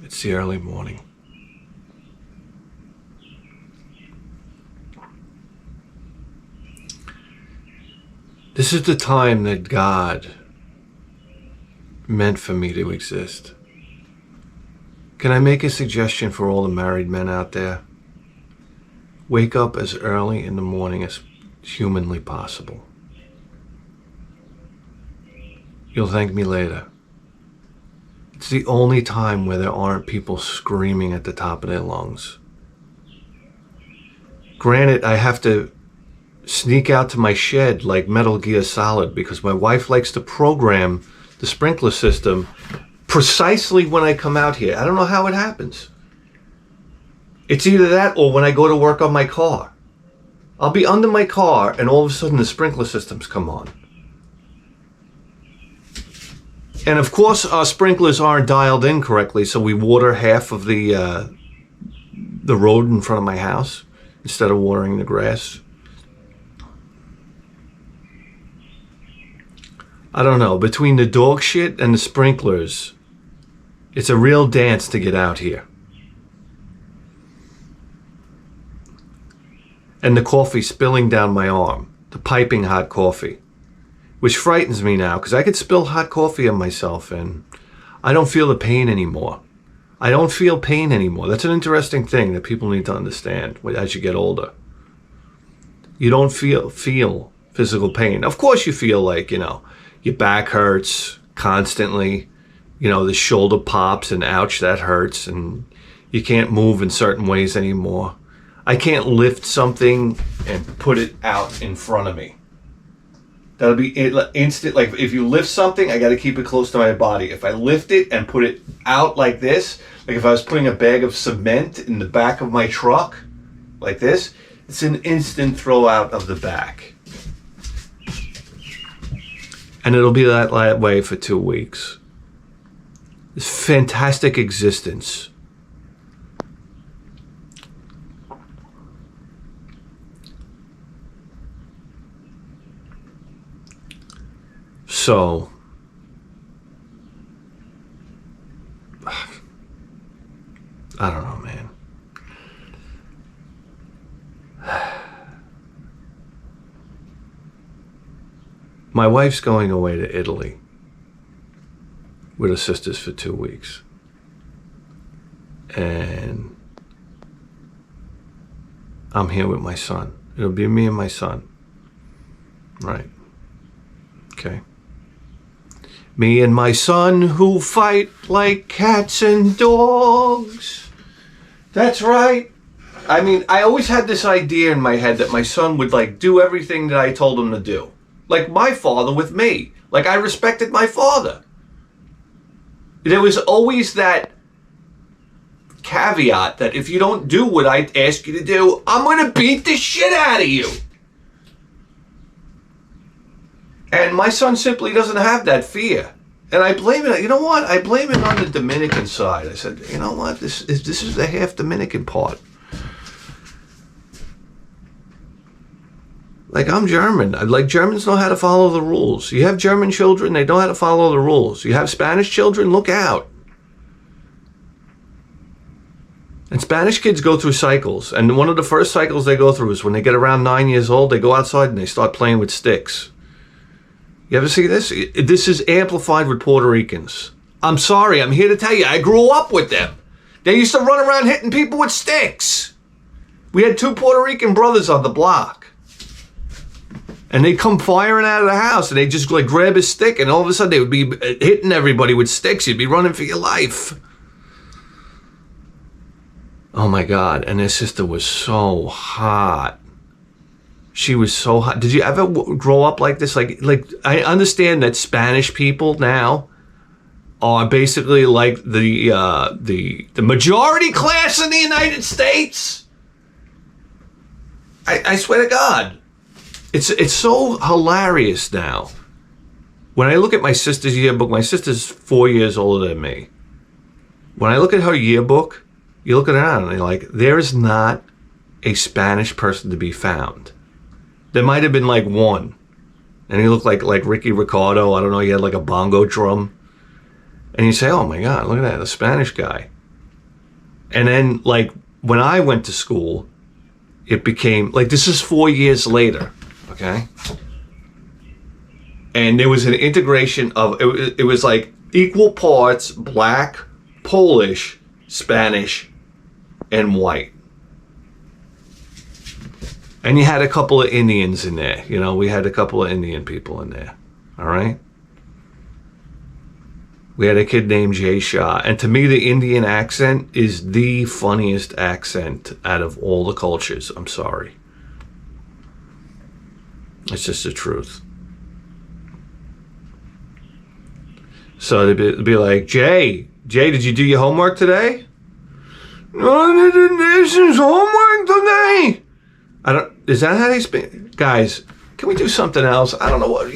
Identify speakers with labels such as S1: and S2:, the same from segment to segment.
S1: It's the early morning. This is the time that God meant for me to exist. Can I make a suggestion for all the married men out there? Wake up as early in the morning as humanly possible. You'll thank me later. It's the only time where there aren't people screaming at the top of their lungs. Granted, I have to sneak out to my shed like Metal Gear Solid because my wife likes to program the sprinkler system precisely when I come out here. I don't know how it happens. It's either that or when I go to work on my car. I'll be under my car and all of a sudden the sprinkler systems come on. And of course our sprinklers aren't dialed in correctly, so we water half of the road in front of my house instead of watering the grass. I don't know, between the dog shit and the sprinklers, it's a real dance to get out here. And the coffee spilling down my arm, the piping hot coffee, which frightens me now because I could spill hot coffee on myself and I don't feel the pain anymore. I don't feel pain anymore. That's an interesting thing that people need to understand as you get older. You don't feel physical pain. Of course you feel like, your back hurts constantly, the shoulder pops and ouch, that hurts, and you can't move in certain ways anymore. I can't lift something and put it out in front of me. That'll be instant. Like if you lift something, I got to keep it close to my body. If I lift it and put it out like this, like if I was putting a bag of cement in the back of my truck, like this, it's an instant throw out of the back. And it'll be that way for 2 weeks. This fantastic existence. So, I don't know, man. My wife's going away to Italy with her sisters for 2 weeks. And I'm here with my son. It'll be me and my son. Right. Okay. Me and my son who fight like cats and dogs. That's right. I mean, I always had this idea in my head that my son would do everything that I told him to do. Like my father with me. Like I respected my father. There was always that caveat that if you don't do what I ask you to do, I'm going to beat the shit out of you. And my son simply doesn't have that fear. And I blame it, you know what? I blame it on the Dominican side. I said, you know what? This is the half Dominican part. Like, I'm German. Germans know how to follow the rules. You have German children, they know how to follow the rules. You have Spanish children, look out. And Spanish kids go through cycles. And one of the first cycles they go through is when they get around 9 years old, they go outside and they start playing with sticks. You ever see this? This is amplified with Puerto Ricans. I'm sorry, I'm here to tell you, I grew up with them. They used to run around hitting people with sticks. We had 2 Puerto Rican brothers on the block. And they'd come firing out of the house and they'd just grab his stick and all of a sudden they would be hitting everybody with sticks. You'd be running for your life. Oh my God. And their sister was so hot. She was so hot. Did you ever grow up like this? Like I understand that Spanish people now are basically like the majority class in the United States. I swear to God. It's so hilarious now. When I look at my sister's yearbook, my sister's 4 years older than me. When I look at her yearbook, you look at it and you're like, there is not a Spanish person to be found. There might have been one. And he looked like Ricky Ricardo. I don't know, he had a bongo drum. And you say, oh my God, look at that, a Spanish guy. And then, like, when I went to school, it became, like, this is 4 years later, okay? And there was an integration of, it was like equal parts black, Polish, Spanish, and white. And you had a couple of Indians in there. You know, we had a couple of Indian people in there. All right? We had a kid named Jay Shah. And to me, the Indian accent is the funniest accent out of all the cultures. I'm sorry. It's just the truth. So they'd be like, Jay, did you do your homework today? No, this is homework today. Is that how they speak? Guys, can we do something else? I don't know what.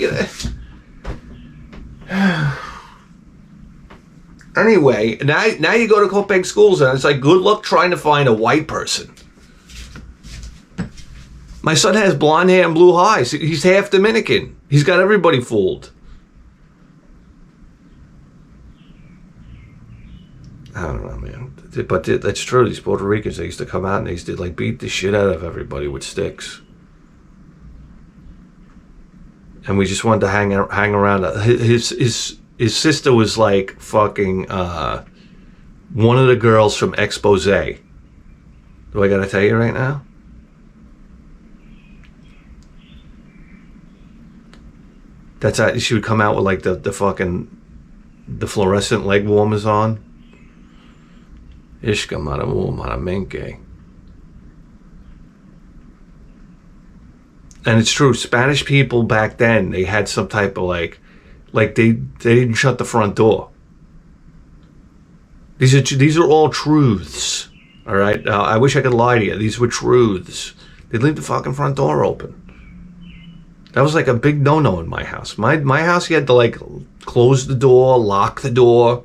S1: Anyway, now you go to Kopek schools and it's like, good luck trying to find a white person. My son has blonde hair and blue eyes. He's half Dominican. He's got everybody fooled. I don't know, man. But that's true. These Puerto Ricans, they used to come out and they used to like beat the shit out of everybody with sticks. And we just wanted to hang around. His sister was like fucking one of the girls from Expose. Do I gotta tell you right now? That's how she would come out with like the fluorescent leg warmers on. Ishka maramenke. And it's true, Spanish people back then, they had some type of like they didn't shut the front door. These are all truths. All right, I wish I could lie to you. These were truths. They'd leave the fucking front door open. That was like a big no-no in my house. My house, you had to like close the door, lock the door.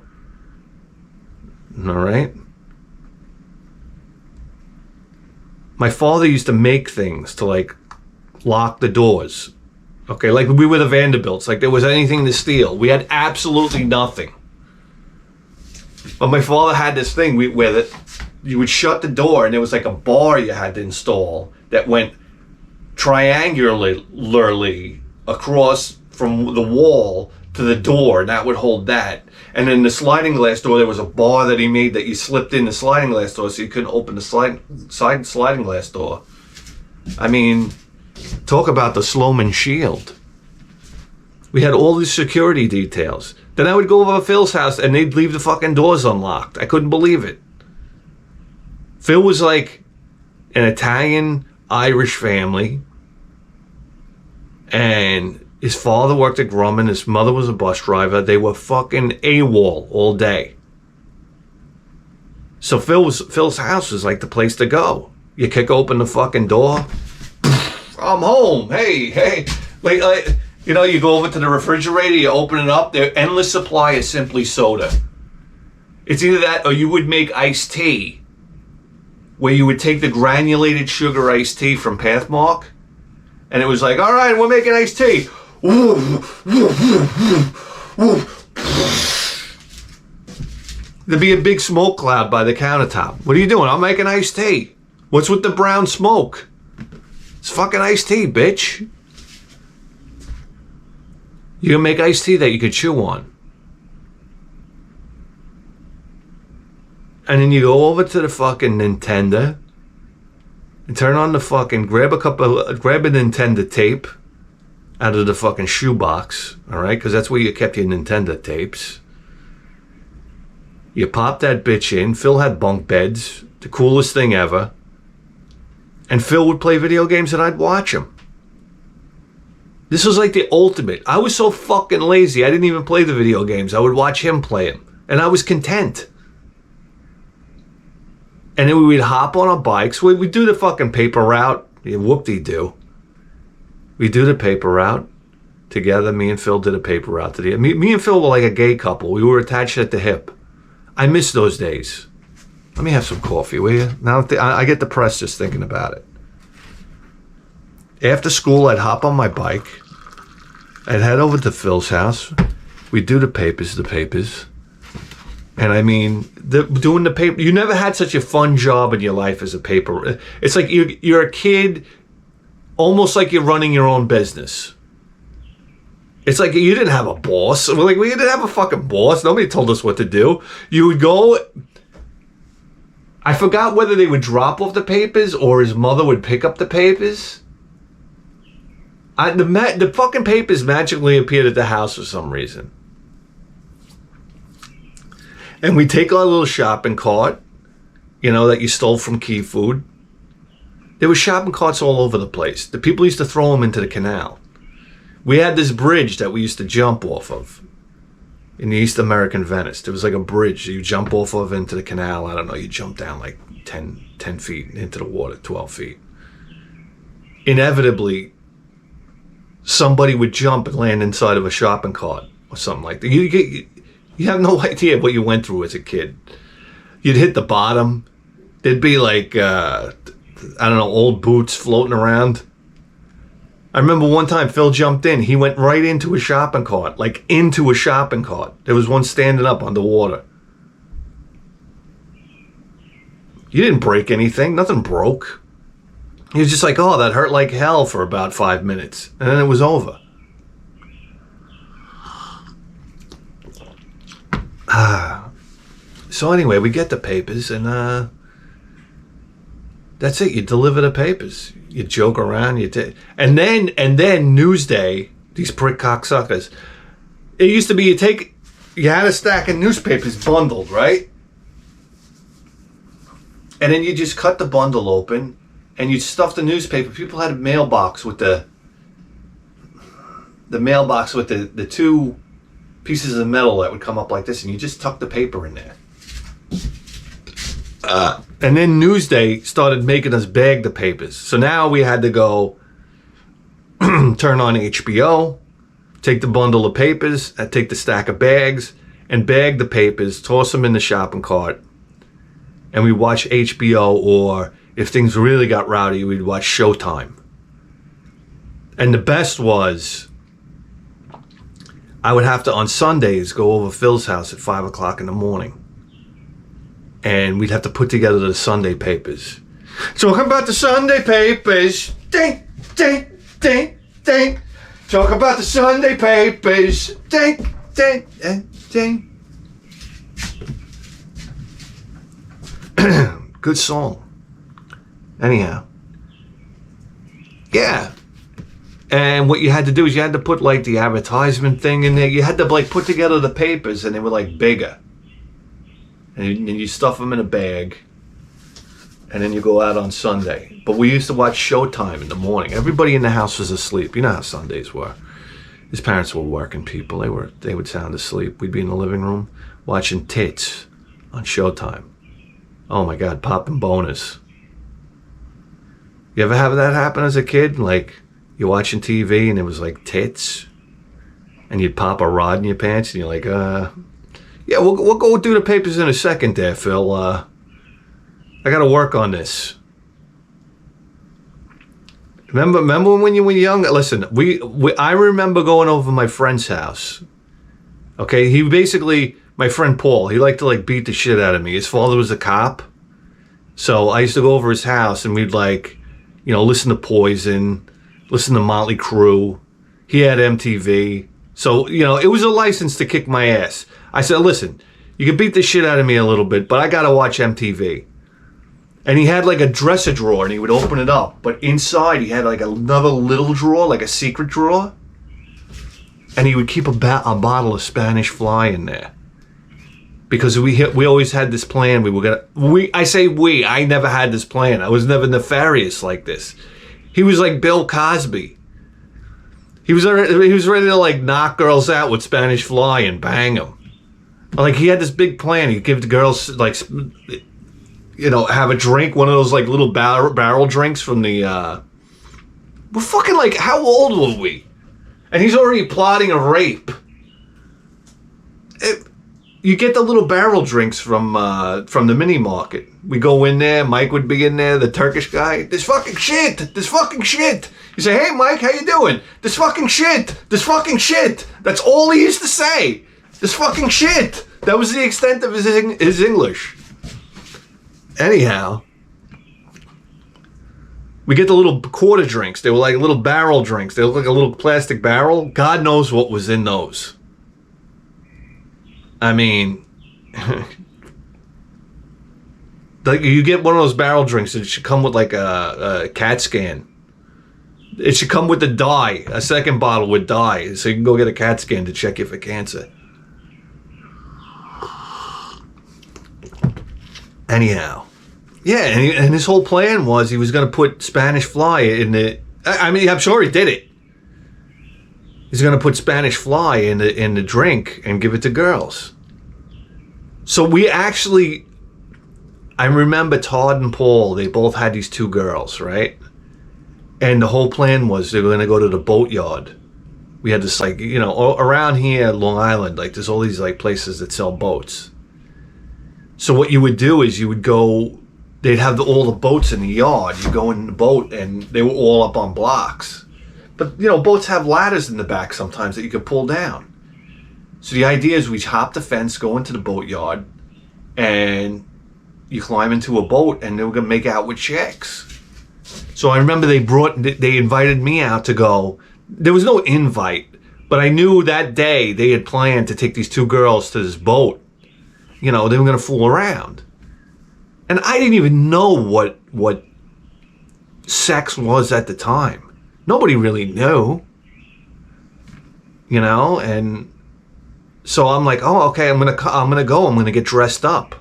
S1: All right. My father used to make things to like lock the doors. Okay, like we were the Vanderbilts. Like there was anything to steal. We had absolutely nothing. But my father had this thing where you would shut the door and there was like a bar you had to install that went triangularly across from the wall to the door, and that would hold that. And then the sliding glass door, there was a bar that he made that you slipped in the sliding glass door so you couldn't open the sliding glass door. I mean, talk about the Sloman shield. We had all these security details. Then I would go over to Phil's house and they'd leave the fucking doors unlocked. I couldn't believe it. Phil was like an Italian-Irish family. And his father worked at Grumman. His mother was a bus driver. They were fucking AWOL all day. So Phil's house was like the place to go. You kick open the fucking door. I'm home. Hey. Like, you know, you go over to the refrigerator, you open it up. There's endless supply of Simply Soda. It's either that or you would make iced tea, where you would take the granulated sugar iced tea from Pathmark, and it was like, all right, we're making iced tea. There'd be a big smoke cloud by the countertop. What are you doing? I'm making iced tea. What's with the brown smoke? It's fucking iced tea, bitch. You can make iced tea that you could chew on. And then you go over to the fucking Nintendo and turn on the fucking, grab a Nintendo tape out of the fucking shoebox, all right? Because that's where you kept your Nintendo tapes. You pop that bitch in. Phil had bunk beds, the coolest thing ever. And Phil would play video games and I'd watch him. This was like the ultimate. I was so fucking lazy, I didn't even play the video games. I would watch him play them. And I was content. And then we would hop on our bikes. We'd do the fucking paper route. Yeah, whoop-de-doo. We'd do the paper route together. Me and Phil did a paper route together. Me and Phil were like a gay couple. We were attached at the hip. I miss those days. Let me have some coffee, will you? Now I get depressed just thinking about it. After school, I'd hop on my bike. I'd head over to Phil's house. We'd do the papers. And I mean, doing the paper, you never had such a fun job in your life as a paper. It's like you're a kid, almost like you're running your own business. It's like you didn't have a boss. We didn't have a fucking boss. Nobody told us what to do. You would go, I forgot whether they would drop off the papers or his mother would pick up the papers. The fucking papers magically appeared at the house for some reason. And we take our little shopping cart, that you stole from Key Food. There were shopping carts all over the place. The people used to throw them into the canal. We had this bridge that we used to jump off of in the East American Venice. There was like a bridge you jump off of into the canal. I don't know, you jump down like 10 feet into the water, 12 feet. Inevitably, somebody would jump and land inside of a shopping cart or something like that. You have no idea what you went through as a kid. You'd hit the bottom. There'd be like, old boots floating around. I remember one time Phil jumped in. He went right into a shopping cart, like into a shopping cart. There was one standing up underwater. You didn't break anything. Nothing broke. He was just like, oh, that hurt like hell for about 5 minutes. And then it was over. So anyway, we get the papers, and that's it. You deliver the papers. You joke around. And then Newsday. These prick cocksuckers. It used to be you had a stack of newspapers bundled, right? And then you just cut the bundle open, and you'd stuff the newspaper. People had a mailbox with the two pieces of metal that would come up like this, and you just tuck the paper in there. And then Newsday started making us bag the papers. So now we had to go turn on HBO, take the bundle of papers, take the stack of bags, and bag the papers, toss them in the shopping cart, and we watch HBO, or if things really got rowdy, we'd watch Showtime. And the best was, I would have to, on Sundays, go over Phil's house at 5 o'clock in the morning. And we'd have to put together the Sunday papers. Talking about the Sunday papers. Ding, ding, ding, ding. Talk about the Sunday papers. Ding, ding, ding, ding. Good song. Anyhow. Yeah. And what you had to do is you had to put like the advertisement thing in there. You had to like put together the papers, and they were like bigger. And you stuff them in a bag, and then you go out on Sunday. But we used to watch Showtime in the morning. Everybody in the house was asleep. You know how Sundays were. His parents were working people. They would sound asleep. We'd be in the living room watching tits on Showtime. Oh my God, popping bonus. You ever have that happen as a kid? Like, you're watching TV and it was like tits, and you'd pop a rod in your pants, and you're like, yeah, we'll go do the papers in a second there, Phil. I got to work on this. Remember when you were young? Listen, I remember going over my friend's house. Okay, he basically, my friend Paul, he liked to like beat the shit out of me. His father was a cop. So I used to go over his house, and we'd like, listen to Poison, listen to Motley Crue. He had MTV. So, it was a license to kick my ass. I said, listen, you can beat the shit out of me a little bit, but I got to watch MTV. And he had like a dresser drawer, and he would open it up. But inside, he had like another little drawer, like a secret drawer. And he would keep a bottle of Spanish Fly in there. Because we always had this plan. I never had this plan. I was never nefarious like this. He was like Bill Cosby. He was ready to like knock girls out with Spanish Fly and bang them. Like, he had this big plan. He'd give the girls, like, have a drink, one of those, like, little barrel drinks from the, we're fucking, like, how old were we? And he's already plotting a rape. You get the little barrel drinks from the mini market. We go in there, Mike would be in there, the Turkish guy. This fucking shit! You say, hey, Mike, how you doing? This fucking shit! That's all he used to say. This fucking shit. That was the extent of his English. Anyhow, we get the little quarter drinks. They were like little barrel drinks. They looked like a little plastic barrel. God knows what was in those. I mean, like you get one of those barrel drinks, it should come with like a CAT scan. It should come with the dye, a second bottle with dye, so you can go get a CAT scan to check you for cancer. Anyhow, yeah, and his whole plan was he was going to put Spanish fly in the. I mean, I'm sure he did it. He's going to put Spanish fly in the drink and give it to girls. So we actually, I remember Todd and Paul. They both had these two girls, right? And the whole plan was they were going to go to the boatyard. We had this like, you know, around here, Long Island, like there's all these like places that sell boats. So what you would do is you would go, they'd have all the boats in the yard. You go in the boat and they were all up on blocks. But, you know, boats have ladders in the back sometimes that you could pull down. So the idea is we hop the fence, go into the boatyard, and you climb into a boat and they were going to make out with chicks. So I remember they invited me out to go. There was no invite, but I knew that day they had planned to take these two girls to this boat. You know, they were going to fool around. And I didn't even know what sex was at the time. Nobody really knew. You know, and so I'm like, oh, okay, I'm gonna go. I'm gonna get dressed up.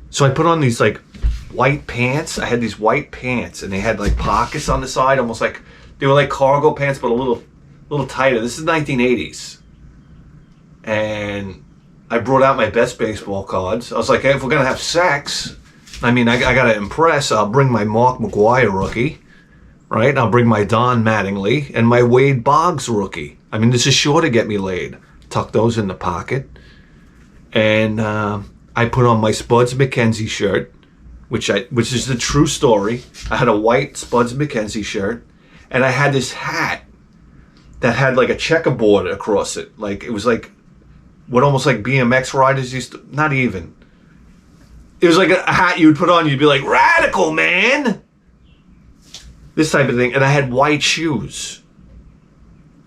S1: So I put on these like white pants. I had these white pants, and they had like pockets on the side, almost like they were like cargo pants, but a little tighter. This is 1980s, and I brought out my best baseball cards. I was like, hey, if we're gonna have sex, I mean, I gotta impress. I'll bring my Mark McGwire rookie, right? I'll bring my Don Mattingly and my Wade Boggs rookie. I mean, this is sure to get me laid. Tuck those in the pocket, and I put on my Spuds McKenzie shirt, which is the true story. I had a white Spuds McKenzie shirt, and I had this hat that had like a checkerboard across it. Like it was like what almost like BMX riders used to, not even. It was like a hat you would put on, you'd be like, radical, man! This type of thing. And I had white shoes.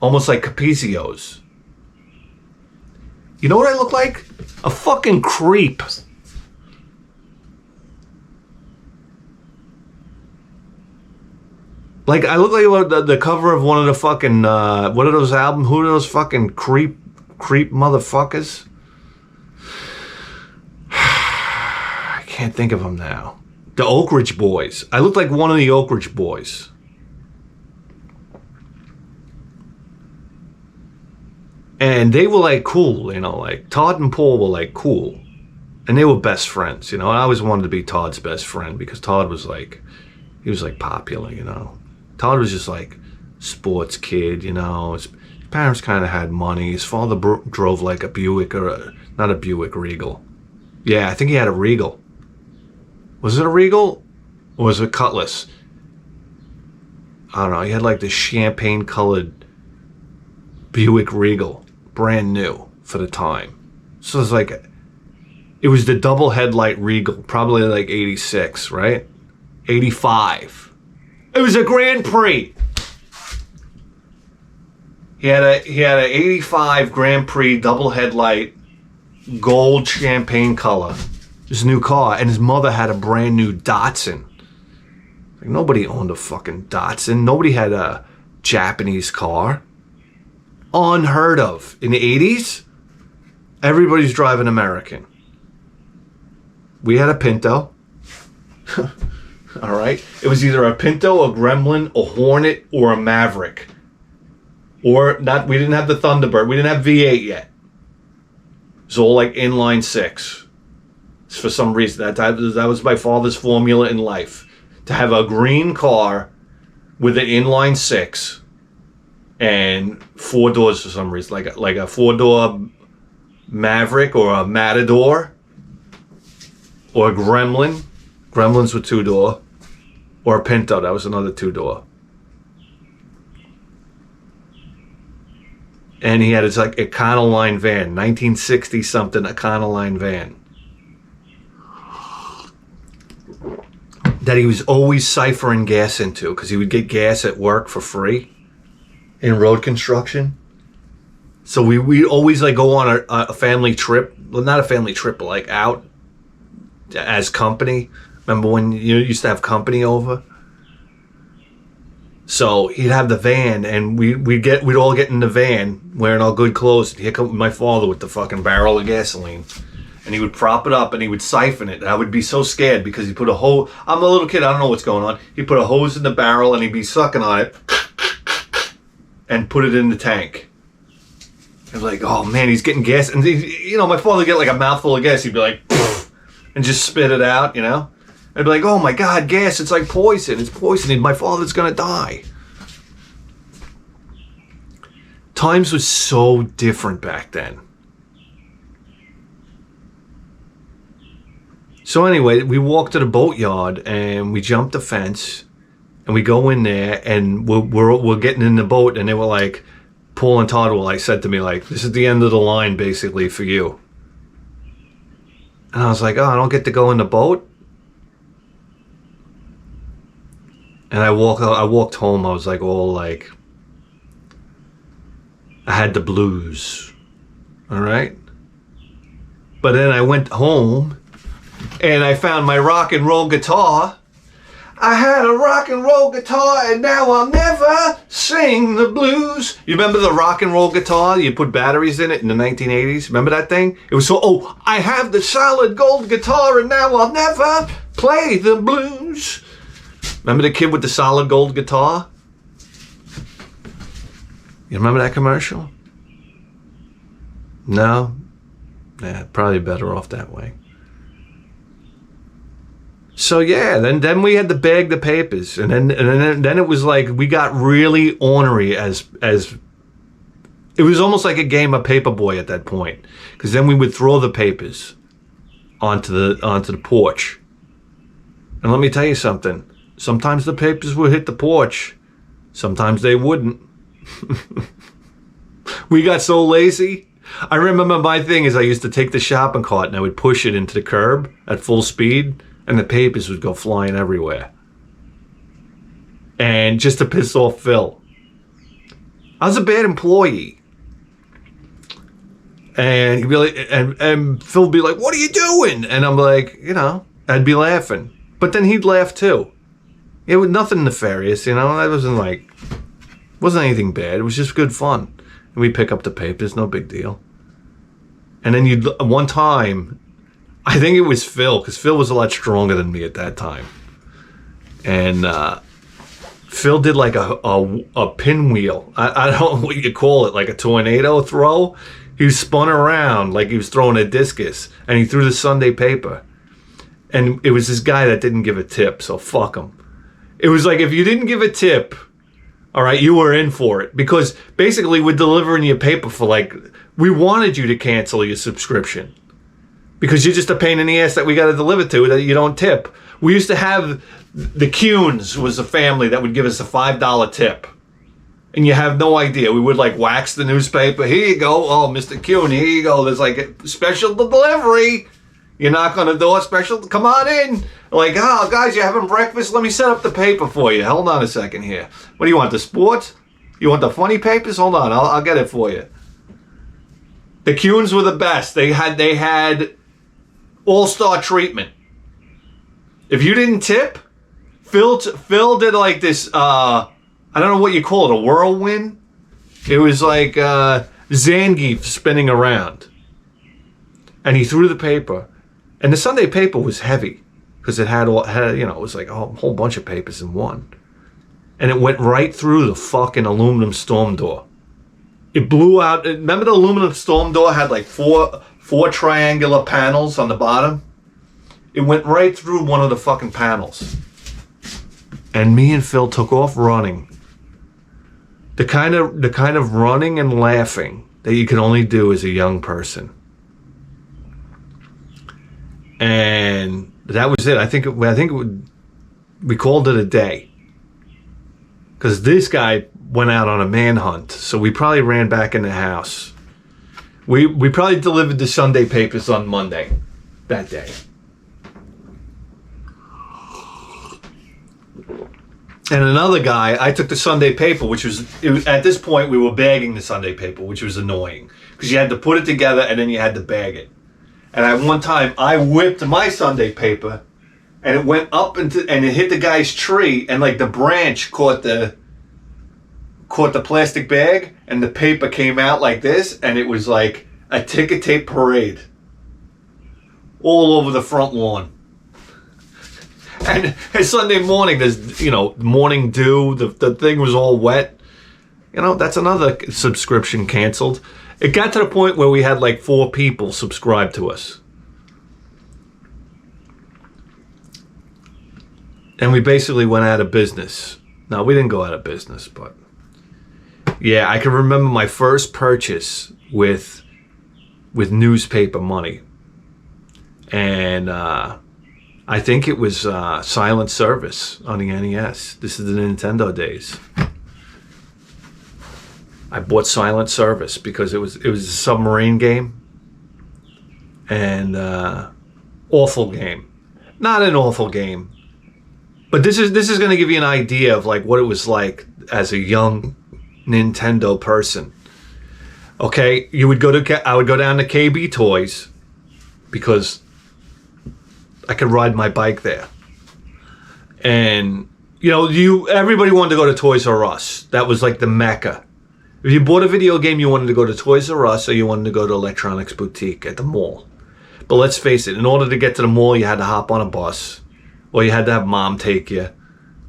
S1: Almost like Capizios. You know what I look like? A fucking creep. Like, I look like the cover of one of the fucking, what are those albums? Who are those fucking creep motherfuckers? I can't think of them now. The Oak Ridge Boys. I look like one of the Oak Ridge Boys. And they were like cool, you know, like Todd and Paul were like cool. And they were best friends, you know. I always wanted to be Todd's best friend because Todd was like, he was like popular, you know. Todd was just like sports kid, you know. His parents kind of had money. His father drove like a Buick not a Buick, Regal. Yeah, I think he had a Regal. Was it a Regal or was it a Cutlass? I don't know. He had like this champagne colored Buick Regal, brand new for the time. So it's like, it was the double headlight Regal, probably like 86, right? 85. It was a Grand Prix. He had a 85 Grand Prix double headlight, gold champagne color. His new car, and his mother had a brand new Datsun. Like nobody owned a fucking Datsun. Nobody had a Japanese car. Unheard of. In the 80s, everybody's driving American. We had a Pinto. All right. It was either a Pinto, a Gremlin, a Hornet, or a Maverick. Or not. We didn't have the Thunderbird. We didn't have V8 yet. It was all like inline six. For some reason, that was my father's formula in life. To have a green car with an inline six and 4 doors for some reason. Like a 4-door Maverick or a Matador or a Gremlin. Gremlins were 2-door. Or a Pinto, that was another 2-door. And he had his like Econoline van, 1960 something Econoline van, that he was always siphoning gas into, because he would get gas at work for free in road construction. So we always like go on a family trip. Well, not a family trip, but like out as company. Remember when you used to have company over? So he'd have the van, and we'd all get in the van wearing all good clothes. Here come my father with the fucking barrel of gasoline, and he would prop it up and he would siphon it. And I would be so scared because he put a hose. I'm a little kid, I don't know what's going on. He put a hose in the barrel and he'd be sucking on it and put it in the tank. I was like, oh man, he's getting gas. And my father would get like a mouthful of gas. He'd be like, and just spit it out, I'd be like, oh my God, gas, it's like poison. It's poison. My father's going to die. Times was so different back then. So anyway, we walked to the boatyard and we jumped the fence and we go in there and we're getting in the boat, and they were like, Paul and Todd were like, said to me like, this is the end of the line basically for you. And I was like, oh, I don't get to go in the boat? And I walked home. I was like all like, I had the blues, all right? But then I went home and I found my rock and roll guitar. I had a rock and roll guitar and now I'll never sing the blues. You remember the rock and roll guitar? You put batteries in it in the 1980s. Remember that thing? It was so, I have the solid gold guitar and now I'll never play the blues. Remember the kid with the solid gold guitar? You remember that commercial? No? Yeah, probably better off that way. So yeah, then we had to bag the papers, and then it was like we got really ornery as it was almost like a game of paperboy at that point, because then we would throw the papers onto the porch. And let me tell you something. Sometimes the papers would hit the porch. Sometimes they wouldn't. We got so lazy. I remember my thing is I used to take the shopping cart and I would push it into the curb at full speed, and the papers would go flying everywhere. And just to piss off Phil. I was a bad employee. And he'd be like, and Phil would be like, what are you doing? And I'm like, I'd be laughing. But then he'd laugh too. It was nothing nefarious, That wasn't anything bad. It was just good fun. And we'd pick up the papers, no big deal. And then one time, I think it was Phil, because Phil was a lot stronger than me at that time. And Phil did like a pinwheel. I don't know what you call it, like a tornado throw. He spun around like he was throwing a discus, and he threw the Sunday paper. And it was this guy that didn't give a tip, so fuck him. It was like, if you didn't give a tip, all right, you were in for it. Because basically we're delivering your paper for we wanted you to cancel your subscription. Because you're just a pain in the ass that we got to deliver to that you don't tip. We used to have, the Kuhns was a family that would give us a $5 tip. And you have no idea. We would wax the newspaper. Here you go. Oh, Mr. Kuhn, here you go. There's a special delivery. You knock on the door, special, come on in. Oh, guys, you're having breakfast? Let me set up the paper for you. Hold on a second here. What do you want, the sports? You want the funny papers? Hold on, I'll get it for you. The Kuhns were the best. They had all-star treatment. If you didn't tip, Phil did this, I don't know what you call it, a whirlwind? It was like Zangief spinning around. And he threw the paper. And the Sunday paper was heavy because it had it was like a whole bunch of papers in one. And it went right through the fucking aluminum storm door. It blew out. Remember the aluminum storm door had four triangular panels on the bottom? It went right through one of the fucking panels. And me and Phil took off running. The kind of running and laughing that you can only do as a young person. And that was it. I think we called it a day. Because this guy went out on a manhunt. So we probably ran back in the house. We probably delivered the Sunday papers on Monday that day. And another guy, I took the Sunday paper, which was at this point we were bagging the Sunday paper, which was annoying because you had to put it together and then you had to bag it. And at one time, I whipped my Sunday paper, and it went up and it hit the guy's tree, and like the branch caught the plastic bag, and the paper came out like this, and it was like a ticker tape parade all over the front lawn. And Sunday morning, there's, morning dew, the thing was all wet. That's another subscription canceled. It got to the point where we had like 4 people subscribe to us. And we basically went out of business. No, we didn't go out of business, but yeah, I can remember my first purchase with newspaper money. And I think it was Silent Service on the NES. This is the Nintendo days. I bought Silent Service because it was a submarine game, and awful game. Not an awful game, but this is going to give you an idea of like what it was like as a young Nintendo person. Okay, I would go down to KB Toys because I could ride my bike there, and everybody wanted to go to Toys R Us. That was like the mecca. If you bought a video game, you wanted to go to Toys R Us or you wanted to go to Electronics Boutique at the mall. But let's face it, in order to get to the mall, you had to hop on a bus or you had to have mom take you,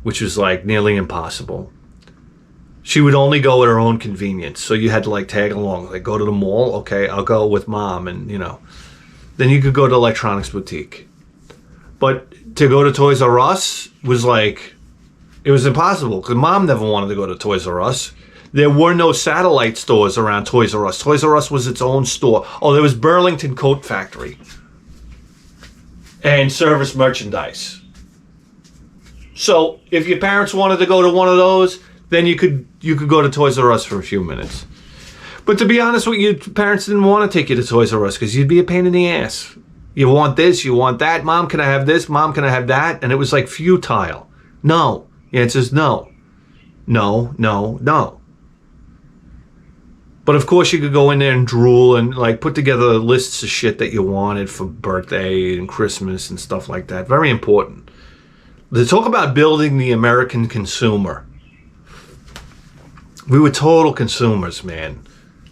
S1: which was like nearly impossible. She would only go at her own convenience, so you had to like tag along. Like, go to the mall, okay, I'll go with mom, and then you could go to Electronics Boutique. But to go to Toys R Us was like, it was impossible because mom never wanted to go to Toys R Us. There were no satellite stores around Toys R Us. Toys R Us was its own store. Oh, there was Burlington Coat Factory and Service Merchandise. So if your parents wanted to go to one of those, then you could go to Toys R Us for a few minutes. But to be honest with you, parents didn't want to take you to Toys R Us because you'd be a pain in the ass. You want this, you want that. Mom, can I have this? Mom, can I have that? And it was like futile. No. The answer is no. No, no, no. But of course you could go in there and drool and like put together lists of shit that you wanted for birthday and Christmas and stuff like that. Very important. To talk about building the American consumer. We were total consumers, man.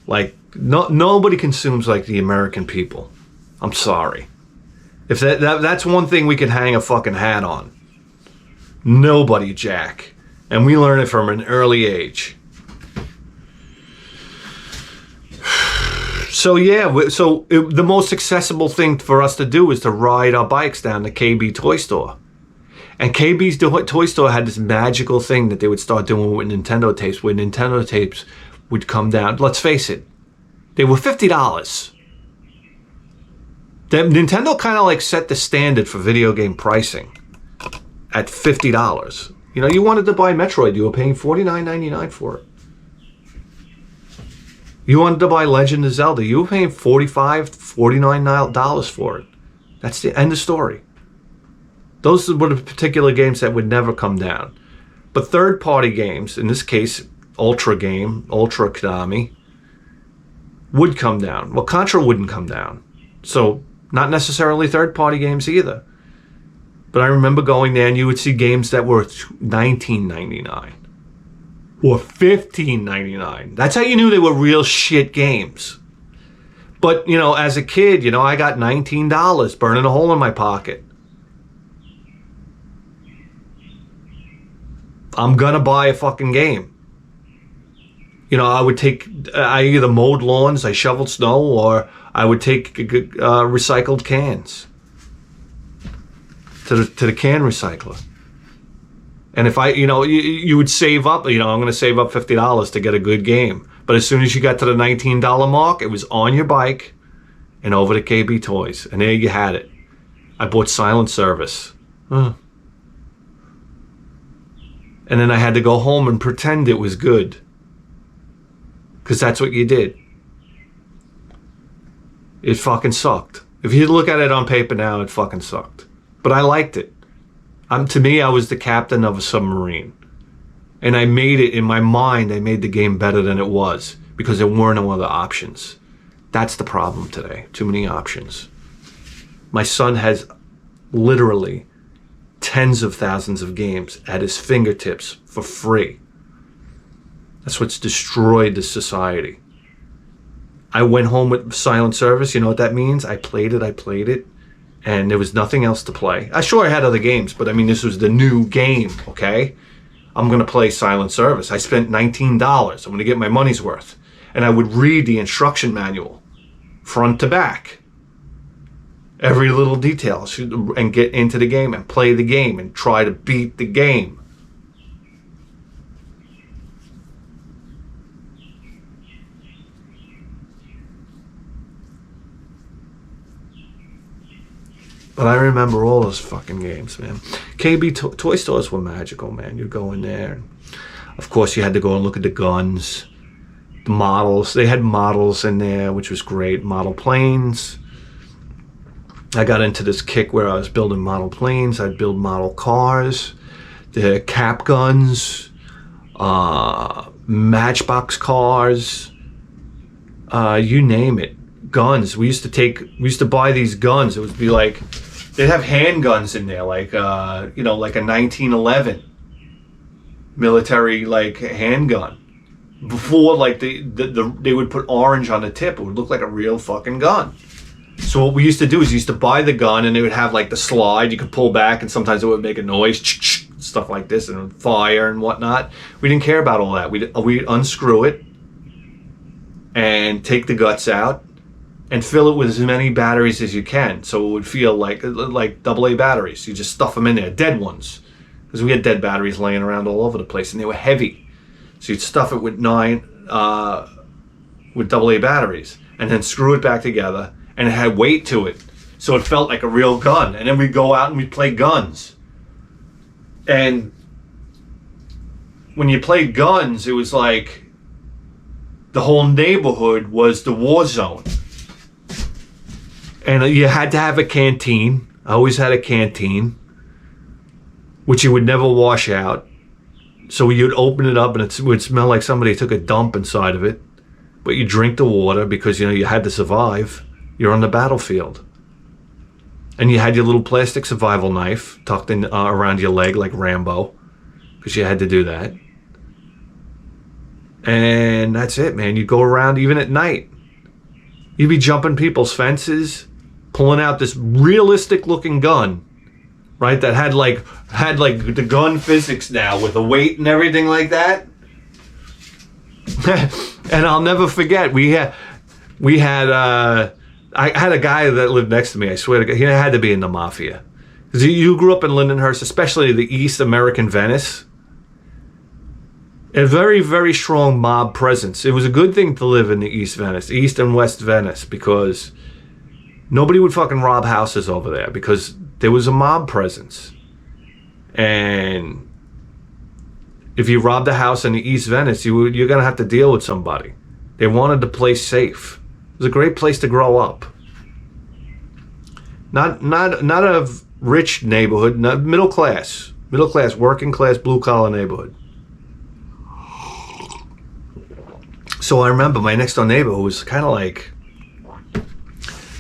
S1: Like nobody consumes like the American people. I'm sorry. If that's one thing we could hang a fucking hat on. Nobody, Jack. And we learn it from an early age. So yeah, the most accessible thing for us to do is to ride our bikes down to KB Toy Store. And KB's Toy Store had this magical thing that they would start doing with Nintendo tapes, where Nintendo tapes would come down. Let's face it, they were $50. Nintendo kind of like set the standard for video game pricing at $50. You wanted to buy Metroid, you were paying $49.99 for it. You wanted to buy Legend of Zelda, you were paying $45, $49 for it. That's the end of story. Those were the particular games that would never come down. But third-party games, in this case, Ultra Konami, would come down. Well, Contra wouldn't come down. So, not necessarily third-party games either. But I remember going there and you would see games that were $19.99 or $15.99. That's how you knew they were real shit games. But, as a kid, I got $19 burning a hole in my pocket. I'm gonna buy a fucking game. I either mowed lawns, I shoveled snow, or I would take recycled cans to the can recycler. And if you would save up, I'm going to save up $50 to get a good game. But as soon as you got to the $19 mark, it was on your bike and over to KB Toys. And there you had it. I bought Silent Service. And then I had to go home and pretend it was good. Because that's what you did. It fucking sucked. If you look at it on paper now, it fucking sucked. But I liked it. To me, I was the captain of a submarine. And I made it, in my mind, I made the game better than it was. Because there were no other options. That's the problem today. Too many options. My son has literally tens of thousands of games at his fingertips for free. That's what's destroyed the society. I went home with silent service. You know what that means? I played it, and there was nothing else to play. I had other games, but I mean, this was the new game, okay? I'm going to play silent service. I spent $19. I'm going to get my money's worth. And I would read the instruction manual, front to back. Every little detail, and get into the game and play the game and try to beat the game. But I remember all those fucking games, man. KB toy stores were magical, man. You'd go in there. And of course, you had to go and look at the guns, the models. They had models in there, which was great. Model planes. I got into this kick where I was building model planes. I'd build model cars, the cap guns, matchbox cars, you name it. Guns. We used to buy these guns. It would be like, they'd have handguns in there, like like a 1911 military like handgun. Before, like they would put orange on the tip. It would look like a real fucking gun. So what we used to do is buy the gun, and it would have like the slide. You could pull back, and sometimes it would make a noise, stuff like this, and it would fire and whatnot. We didn't care about all that. We'd unscrew it and take the guts out and fill it with as many batteries as you can, so it would feel like AA batteries. You just stuff them in there, dead ones, because we had dead batteries laying around all over the place, and they were heavy. So you'd stuff it with AA batteries, and then screw it back together. And it had weight to it, so it felt like a real gun. And then we'd go out and we'd play guns. And when you played guns, it was like the whole neighborhood was the war zone. And you had to have a canteen. I always had a canteen, which you would never wash out. So you'd open it up, and it would smell like somebody took a dump inside of it. But you drink the water because you had to survive. You're on the battlefield. And you had your little plastic survival knife tucked in around your leg like Rambo, because you had to do that. And that's it, man. You'd go around even at night. You'd be jumping people's fences, pulling out this realistic looking gun, right? That had like the gun physics now with the weight and everything like that. And I'll never forget, I had a guy that lived next to me. I swear to God, he had to be in the mafia. Because you grew up in Lindenhurst, especially the East American Venice. A very, very strong mob presence. It was a good thing to live in the East and West Venice, because nobody would fucking rob houses over there because there was a mob presence. And if you robbed a house in the East Venice, you're going to have to deal with somebody. They wanted the place safe. It was a great place to grow up. Not a rich neighborhood, not middle class, working class, blue collar neighborhood. So I remember my next door neighbor, who was kind of like,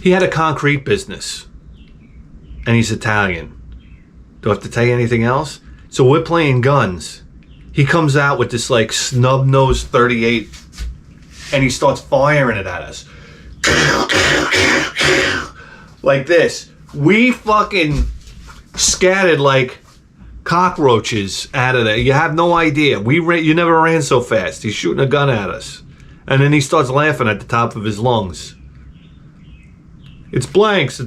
S1: he had a concrete business, and he's Italian. Do I have to tell you anything else? So we're playing guns. He comes out with this like snub-nosed 38, and he starts firing it at us. Like this. We fucking scattered like cockroaches out of there. You have no idea. You never ran so fast. He's shooting a gun at us. And then he starts laughing at the top of his lungs. It's blanks.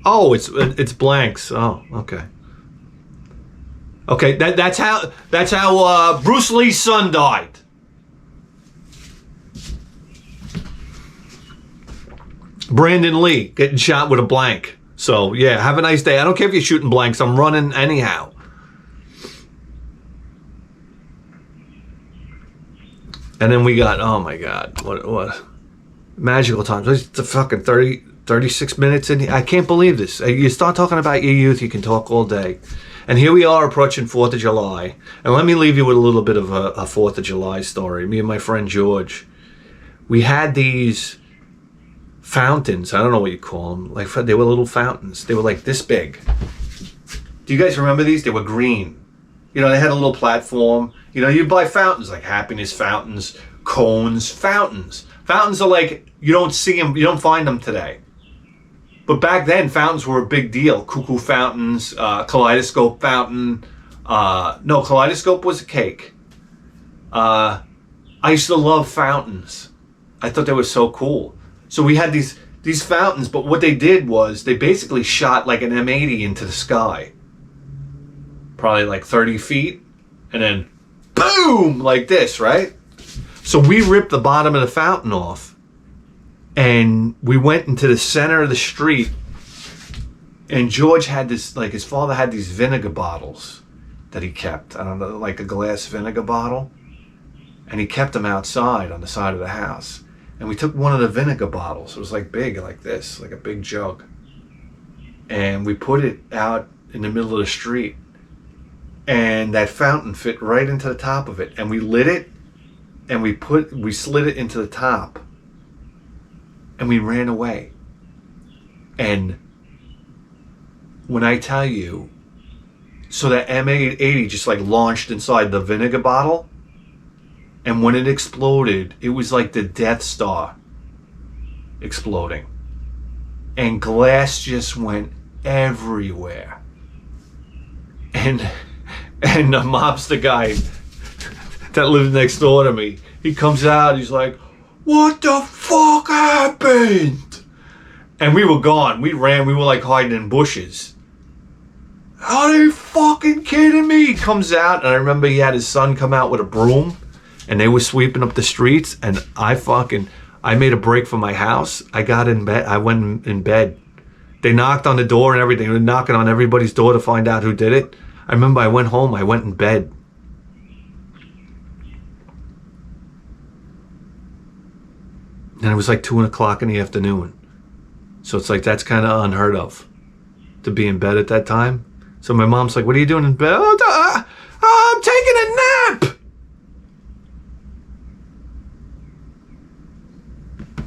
S1: Oh, it's blanks. Oh, okay. Okay, that's how Bruce Lee's son died. Brandon Lee getting shot with a blank. So yeah, have a nice day. I don't care if you're shooting blanks. I'm running anyhow. And then we got, oh my God, what magical times. It's the fucking 36 minutes in. I can't believe this. You start talking about your youth, you can talk all day. And here we are approaching 4th of July. And let me leave you with a little bit of a 4th of July story. Me and my friend George, we had these fountains. I don't know what you call them. Like, they were little fountains. They were like this big. Do you guys remember these? They were green. You know, they had a little platform. You know, you buy fountains like happiness fountains, cones, fountains. Fountains are like, you don't see them, you don't find them today. But back then, fountains were a big deal. Cuckoo fountains, kaleidoscope fountain. No, kaleidoscope was a cake. I used to love fountains. I thought they were so cool. So we had these fountains, but what they did was they basically shot like an M80 into the sky. Probably like 30 feet. And then boom, like this, right? So we ripped the bottom of the fountain off. And we went into the center of the street, and George had this, like his father had these vinegar bottles that he kept. I don't know, like a glass vinegar bottle. And he kept them outside on the side of the house. And we took one of the vinegar bottles. It was like big, like this, like a big jug. And we put it out in the middle of the street. And that fountain fit right into the top of it. And we lit it, and we slid it into the top. And we ran away. And when I tell you, so that M80 just like launched inside the vinegar bottle. And when it exploded, it was like the Death Star exploding. And glass just went everywhere. And the mobster guy that lived next door to me, he comes out, he's like, "What the fuck happened?" And we were gone. We ran. We were like hiding in bushes. Are you fucking kidding me? He comes out, and I remember he had his son come out with a broom, and they were sweeping up the streets, and I made a break for my house. I got in bed. I went in bed. They knocked on the door and everything. They were knocking on everybody's door to find out who did it. I remember I went home. I went in bed. And it was like 2 o'clock in the afternoon. So it's like, that's kind of unheard of to be in bed at that time. So my mom's like, "What are you doing in bed?" "Oh, I'm taking a nap."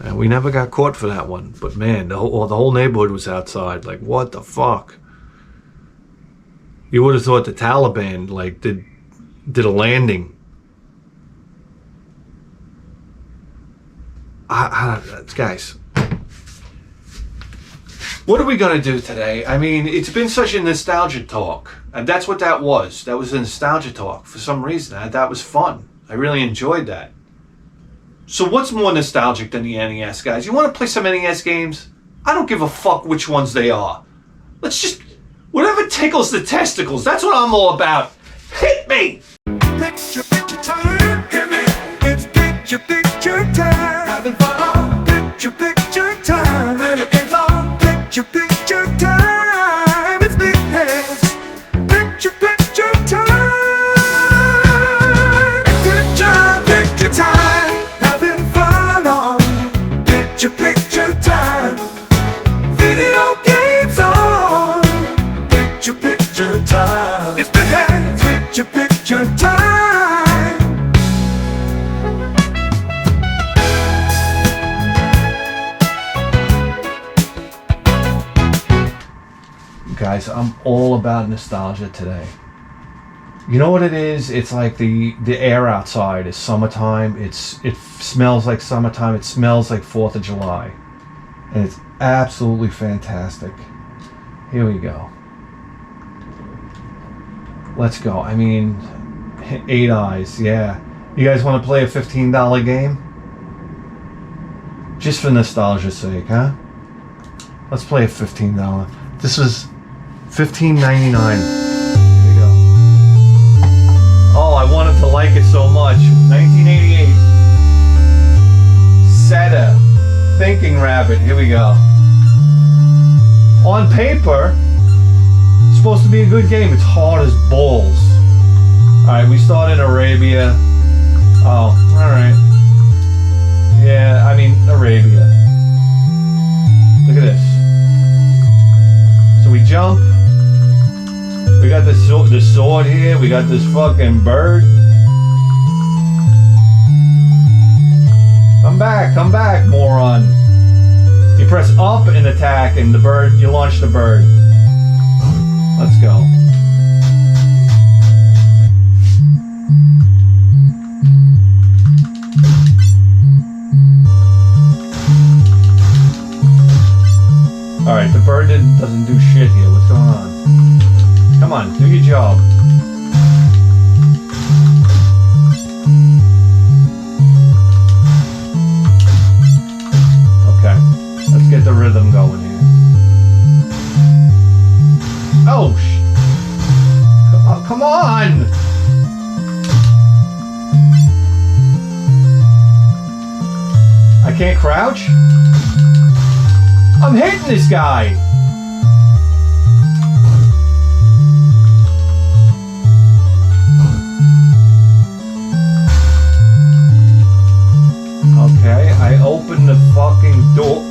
S1: And we never got caught for that one. But man, the whole neighborhood was outside. Like, what the fuck? You would have thought the Taliban like did a landing. Guys, what are we going to do today? I mean, it's been such a nostalgia talk. And that's what that was. That was a nostalgia talk. For some reason, that was fun. I really enjoyed that. So what's more nostalgic than the NES, guys? You want to play some NES games? I don't give a fuck which ones they are. Let's just, whatever tickles the testicles, that's what I'm all about. Hit me!
S2: Picture time, hit me. It's picture time. Having fun. Picture time. And it ain't long. Picture time. It's big hands. Picture time. Picture time. Having fun on picture time. Video games on picture time. It's big hands. Picture time.
S1: Guys, I'm all about nostalgia today. You know what it is? It's like the air outside is summertime. It smells like summertime. It smells like 4th of July. And it's absolutely fantastic. Here we go. Let's go. I mean, 8 Eyes, yeah. You guys want to play a $15 game? Just for nostalgia's sake, huh? Let's play a $15. This was $15.99. Here we go. Oh, I wanted to like it so much. 1988. Seta. Thinking Rabbit. Here we go. On paper, it's supposed to be a good game. It's hard as balls. Alright, we start in Arabia. Oh, alright. Yeah, I mean, Arabia. Look at this. So we jump. We got this sword here. We got this fucking bird. Come back, moron. You press up and attack, and the bird, you launch the bird. Let's go. Alright, the bird doesn't do shit here. What's going on? Come on, do your job. Okay, let's get the rhythm going here. Oh, come on! I can't crouch? I'm hitting this guy! Okay, I opened the fucking door.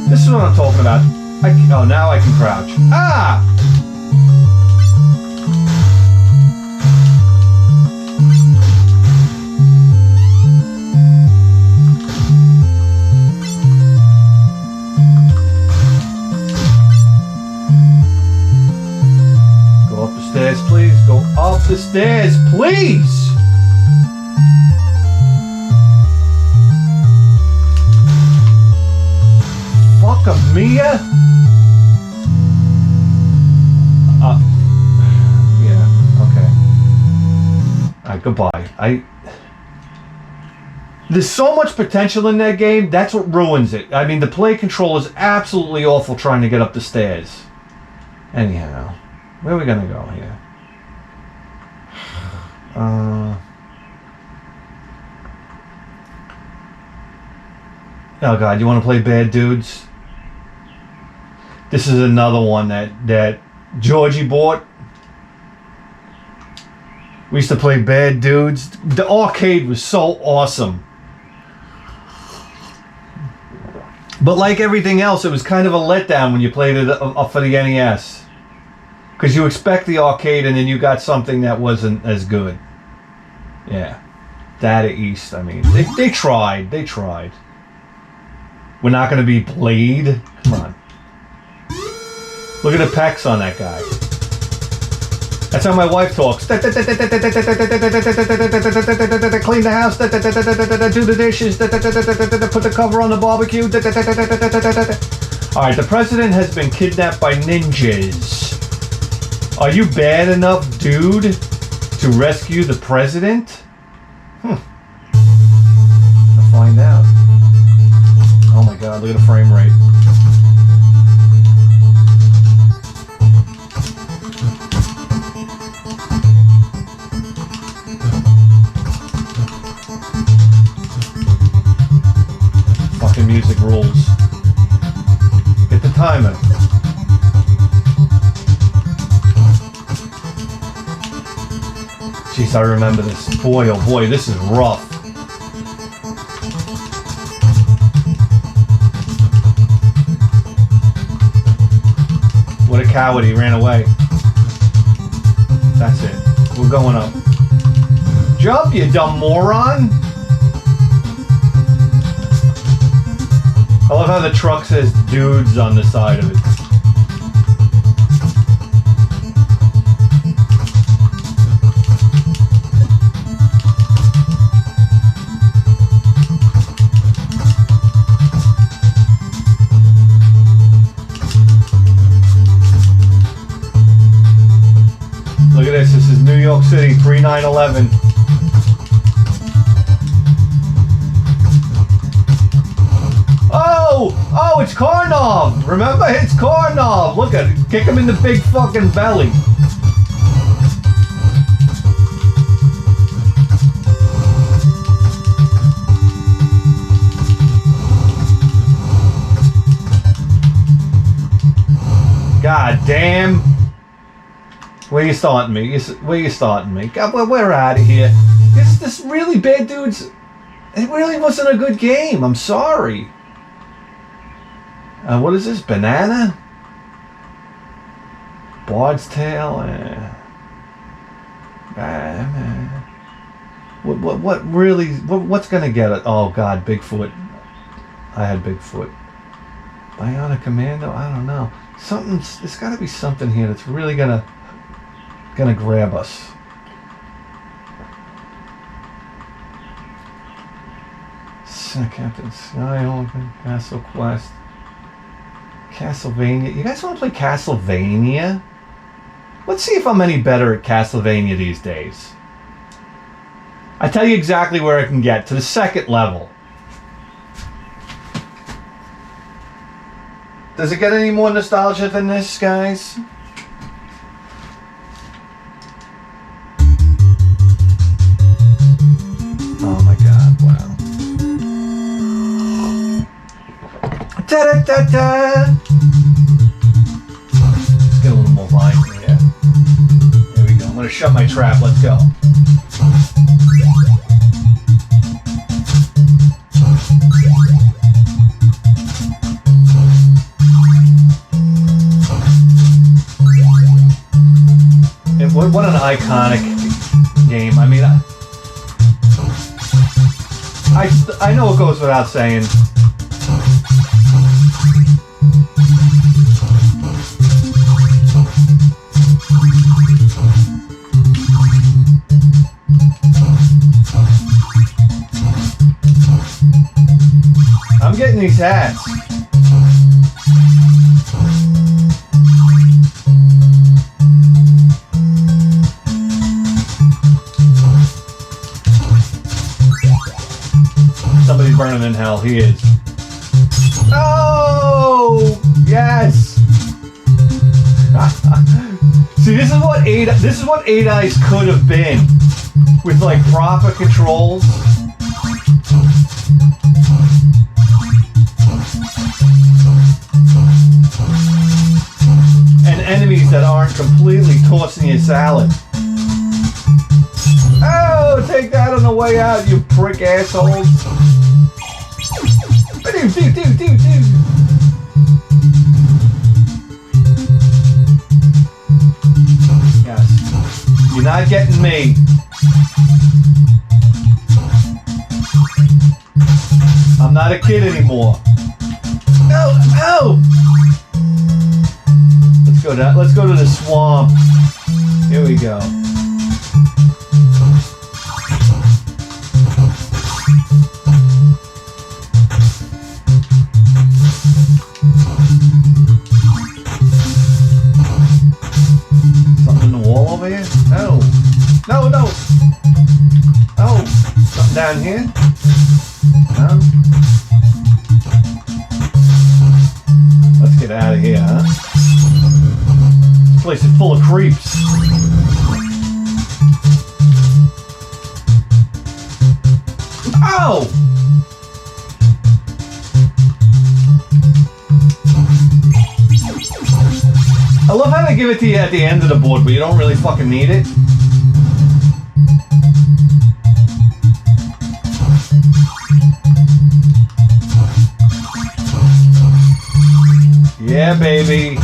S1: This is what I'm talking about. Oh, now I can crouch. Ah! Go up the stairs, please. Go up the stairs, please! Fuck a Mia? Yeah, okay. Alright, goodbye. There's so much potential in that game, that's what ruins it. I mean, the play control is absolutely awful trying to get up the stairs. Anyhow, where are we gonna go here? Oh god, you wanna play Bad Dudes? This is another one that Georgie bought. We used to play Bad Dudes. The arcade was so awesome. But like everything else, it was kind of a letdown when you played it for the NES. Because you expect the arcade and then you got something that wasn't as good. Yeah. Data East, I mean. They tried. We're not going to be played. Come on. Look at the pecs on that guy. That's how my wife talks. Clean the house. Do the dishes. Put the cover on the barbecue. Alright, the president has been kidnapped by ninjas. Are you bad enough, dude, to rescue the president? I'll find out. Oh my god, look at the frame rate. Fucking music rules. Get the timer. Jeez, I remember this. Boy, oh boy, this is rough. What a coward, he ran away. That's it. We're going up. Jump, you dumb moron! I love how the truck says dudes on the side of it. Look at this. This is New York City pre 9/11. Oh, it's Karnov! Remember? It's Karnov! Look at it. Kick him in the big fucking belly. God damn. Where you starting me? Where you starting me? God, we're out of here. This really bad dudes. It really wasn't a good game. I'm sorry. What is this? Banana? Bard's Tale? What really? What's gonna get it? Oh God, Bigfoot. I had Bigfoot. Bionic Commando? I don't know. There's gotta be something here that's really gonna grab us. Captain Skyhook, Castle Quest, Castlevania. You guys want to play Castlevania? Let's see if I'm any better at Castlevania these days. I tell you exactly where I can get to the second level. Does it get any more nostalgia than this, guys? Oh my God! Wow. Da-da-da-da. Let's get a little more volume here. There we go. I'm going to shut my trap. Let's go. And what an iconic game. I mean, I know it goes without saying. I'm getting these hats. Somebody's burning in hell. He is. Oh yes. See, this is what 8 Eyes could have been with like proper controls. And enemies that aren't completely tossing you salad. Oh, take that on the way out, you prick assholes. Yes. You're not getting me. I'm not a kid anymore. No, no! Let's go to the swamp. Here we go. Something in the wall over here? No. No, no. Oh, something down here? No. Let's get out of here, huh? This place is full of creeps. Ow! I love how they give it to you at the end of the board, but you don't really fucking need it. Yeah, baby.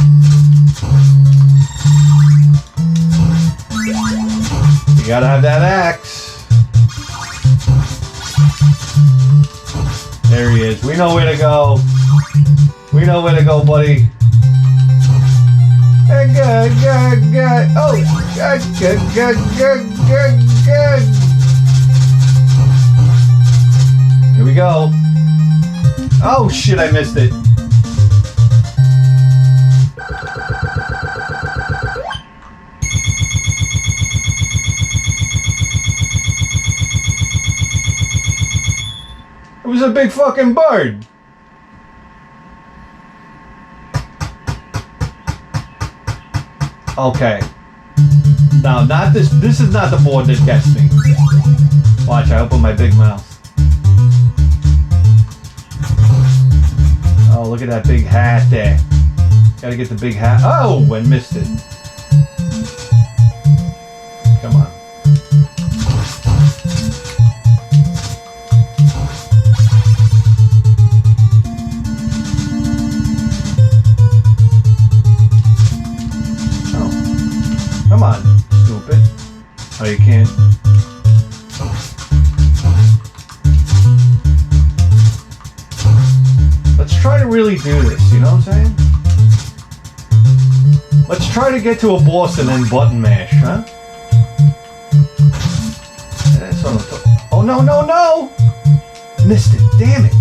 S1: You gotta have that axe. There he is. We know where to go. We know where to go, buddy. Good, good, good. Oh, good, good, good, good, good, good. Here we go. Oh, shit, I missed it. It was a big fucking bird. Okay. Now, not this. This is not the board that gets me. Watch, I open my big mouth. Oh, look at that big hat there. Gotta get the big hat. Oh, and missed it. to really do this, you know what I'm saying? Let's try to get to a boss and then button mash, huh? That's on the oh, no, no, no! Missed it, damn it.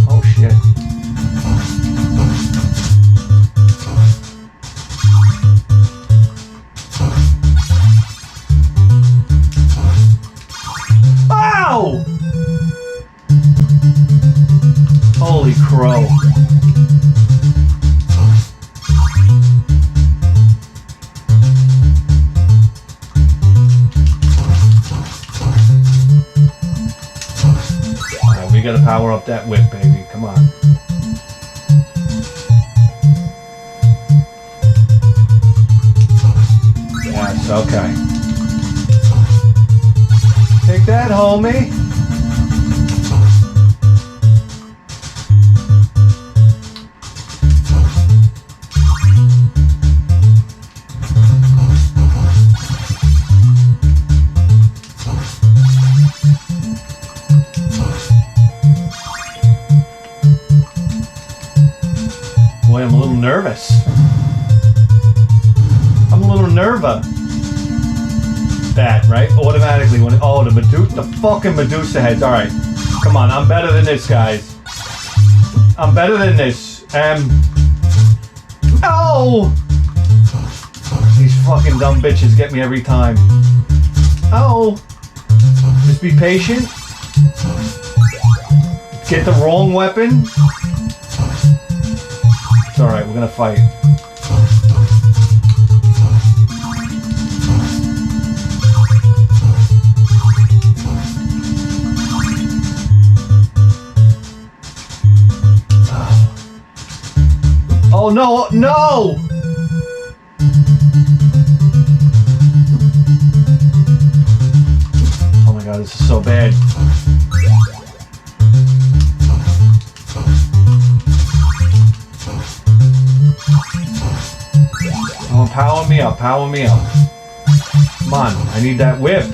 S1: Oh, shit. Ow! Holy crow. Alright, we gotta power up that whip, baby. Come on. Yes, okay. Take that, homie. Boy, I'm a little nervous. I'm a little nerva. That, right? Automatically when oh, the fucking Medusa heads. Alright. Come on, I'm better than this, guys. I'm better than this. Oh! These fucking dumb bitches get me every time. Oh! Just be patient. Get the wrong weapon. It's alright, we're gonna fight. Oh no, no! Oh my god, this is so bad. Oh, power me up, power me up. Come on, I need that whip.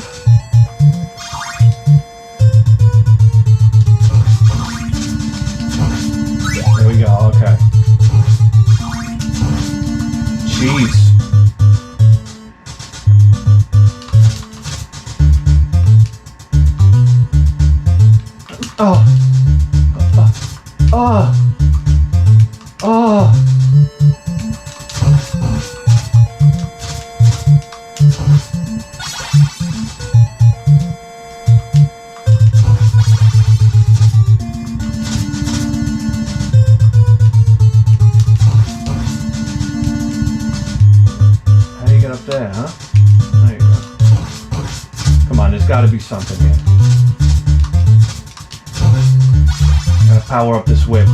S1: There we go, okay. Jeez. Oh. Oh. Oh. Up there, huh? There you go. Come on, there's got to be something here. Gotta power up this whip.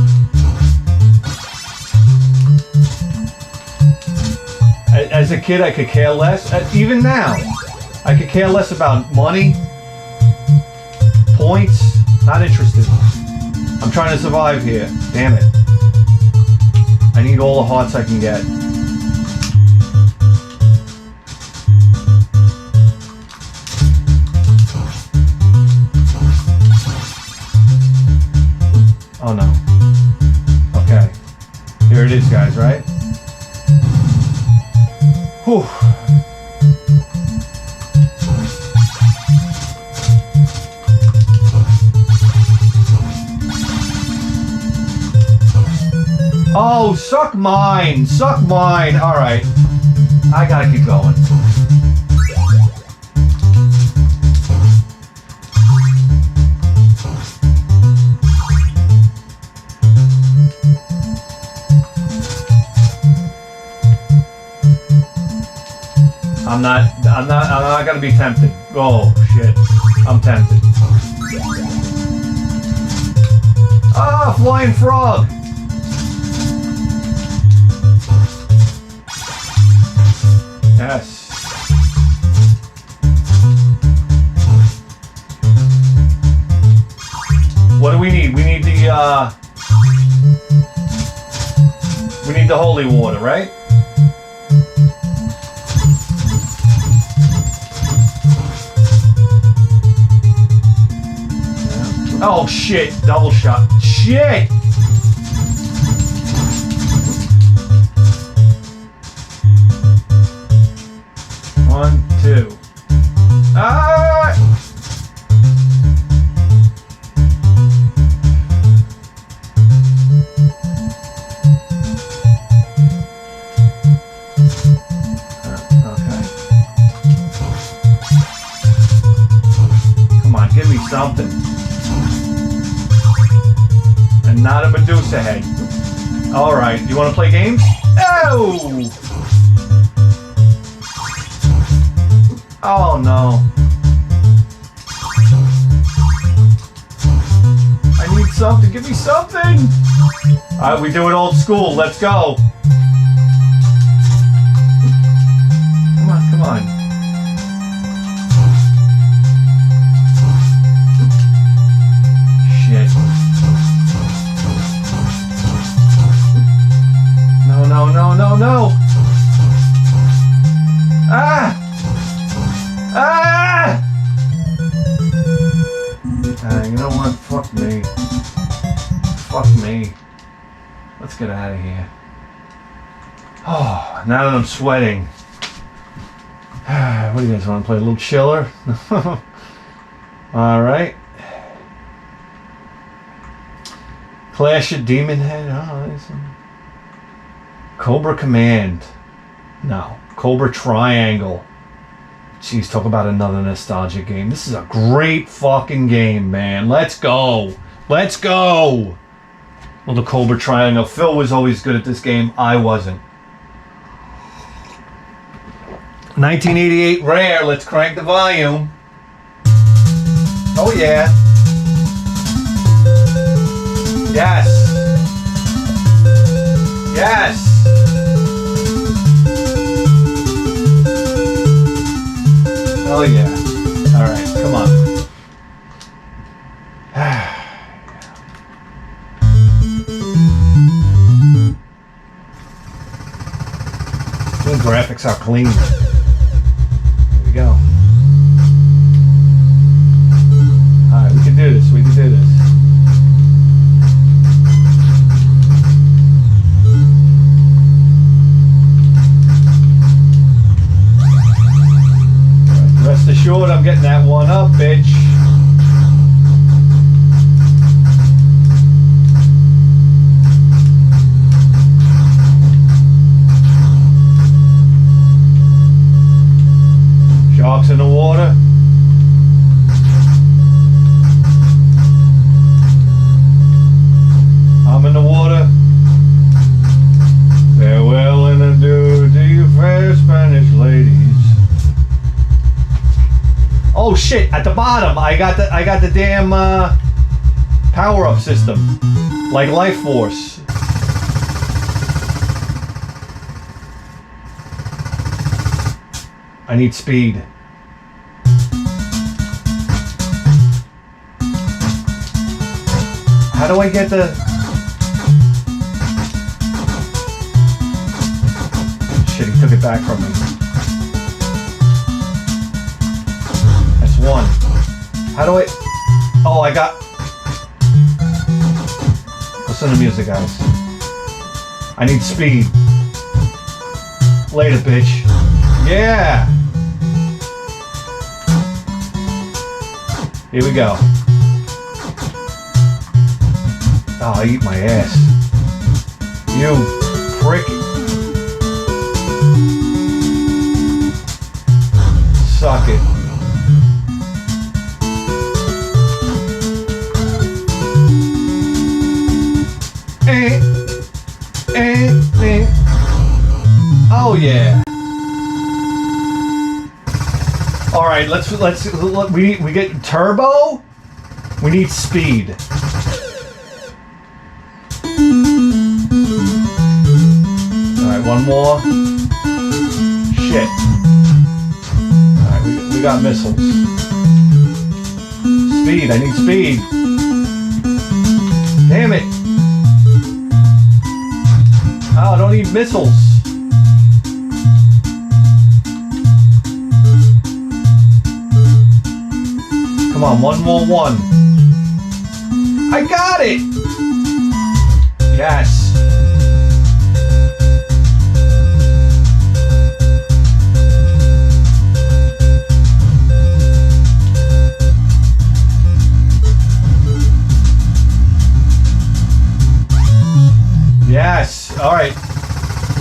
S1: As a kid, I could care less. Even now, I could care less about money, points. Not interested. I'm trying to survive here. Damn it. I need all the hearts I can get. Oh no. Okay. Here it is, guys, right? Whew. Oh, suck mine. Suck mine. Alright. I gotta keep going. I'm not gonna be tempted. Oh shit. I'm tempted. Ah, flying frog! Yes. What do we need? We need the holy water, right? Oh shit, double shot. Shit! One, two. Ah! Okay. Come on, give me something. And not a Medusa head. Alright, you want to play games? Oh! Oh no. I need something. Give me something. Alright, we do it old school. Let's go. Come on, come on. Shit. No, no, no, no, no. Ah! Ah! You know what? Fuck me. Fuck me. Let's get out of here. Oh, now that I'm sweating. What do you guys want to play? A little chiller? Alright. Clash of Demon Head. Oh, Cobra Command. No. Cobra Triangle. Jeez, talk about another nostalgia game. This is a great fucking game, man. Let's go. Let's go. Well, the Cobra Triangle. Phil was always good at this game. I wasn't. 1988 Rare. Let's crank the volume. Oh, yeah. Yes. Yes. Oh yeah. Alright, come on. The graphics are clean. Here we go. Alright, we can do this. We can do this. Rest assured, I'm getting that one up, bitch. Sharks in the water. I'm in the water. Farewell and adieu to you fair Spanish ladies. Oh shit! At the bottom, I got the damn power-up system, like Life Force. I need speed. How do I get the? Shit! He took it back from me. One. How do I? Oh, I got. Listen to the music, guys. I need speed. Later, bitch. Yeah. Here we go. Oh, I eat my ass. You prick. Suck it. Oh yeah. All right, let's we get turbo. We need speed. All right, one more. Shit. All right, we got missiles. Speed. I need speed. Damn it. Oh, I don't need missiles. Come on, one more one. I got it! Yes. Yes. All right.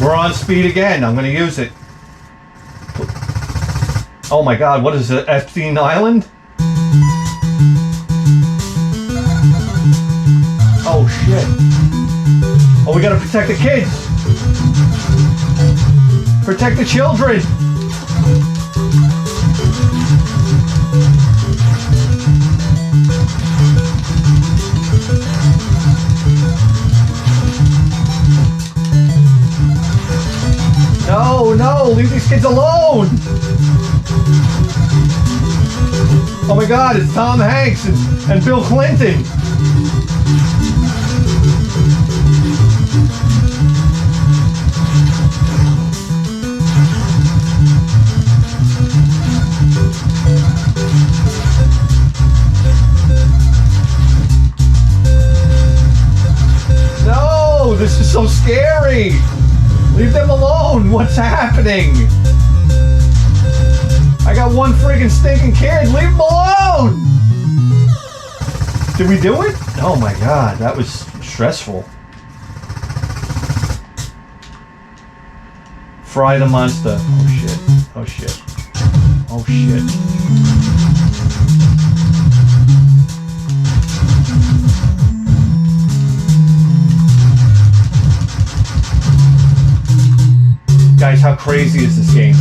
S1: We're on speed again. I'm going to use it. Oh my God. What is it? Epstein Island? Oh shit. Oh, we got to protect the kids. Protect the children. No, no, leave these kids alone! Oh my God, it's Tom Hanks and Bill Clinton! No, this is so scary! Leave them alone! What's happening? I got one freaking stinking kid! Leave him alone! Did we do it? Oh my God, that was stressful. Fry the monster. Oh shit. Oh shit. Oh shit. Guys, how crazy is this game?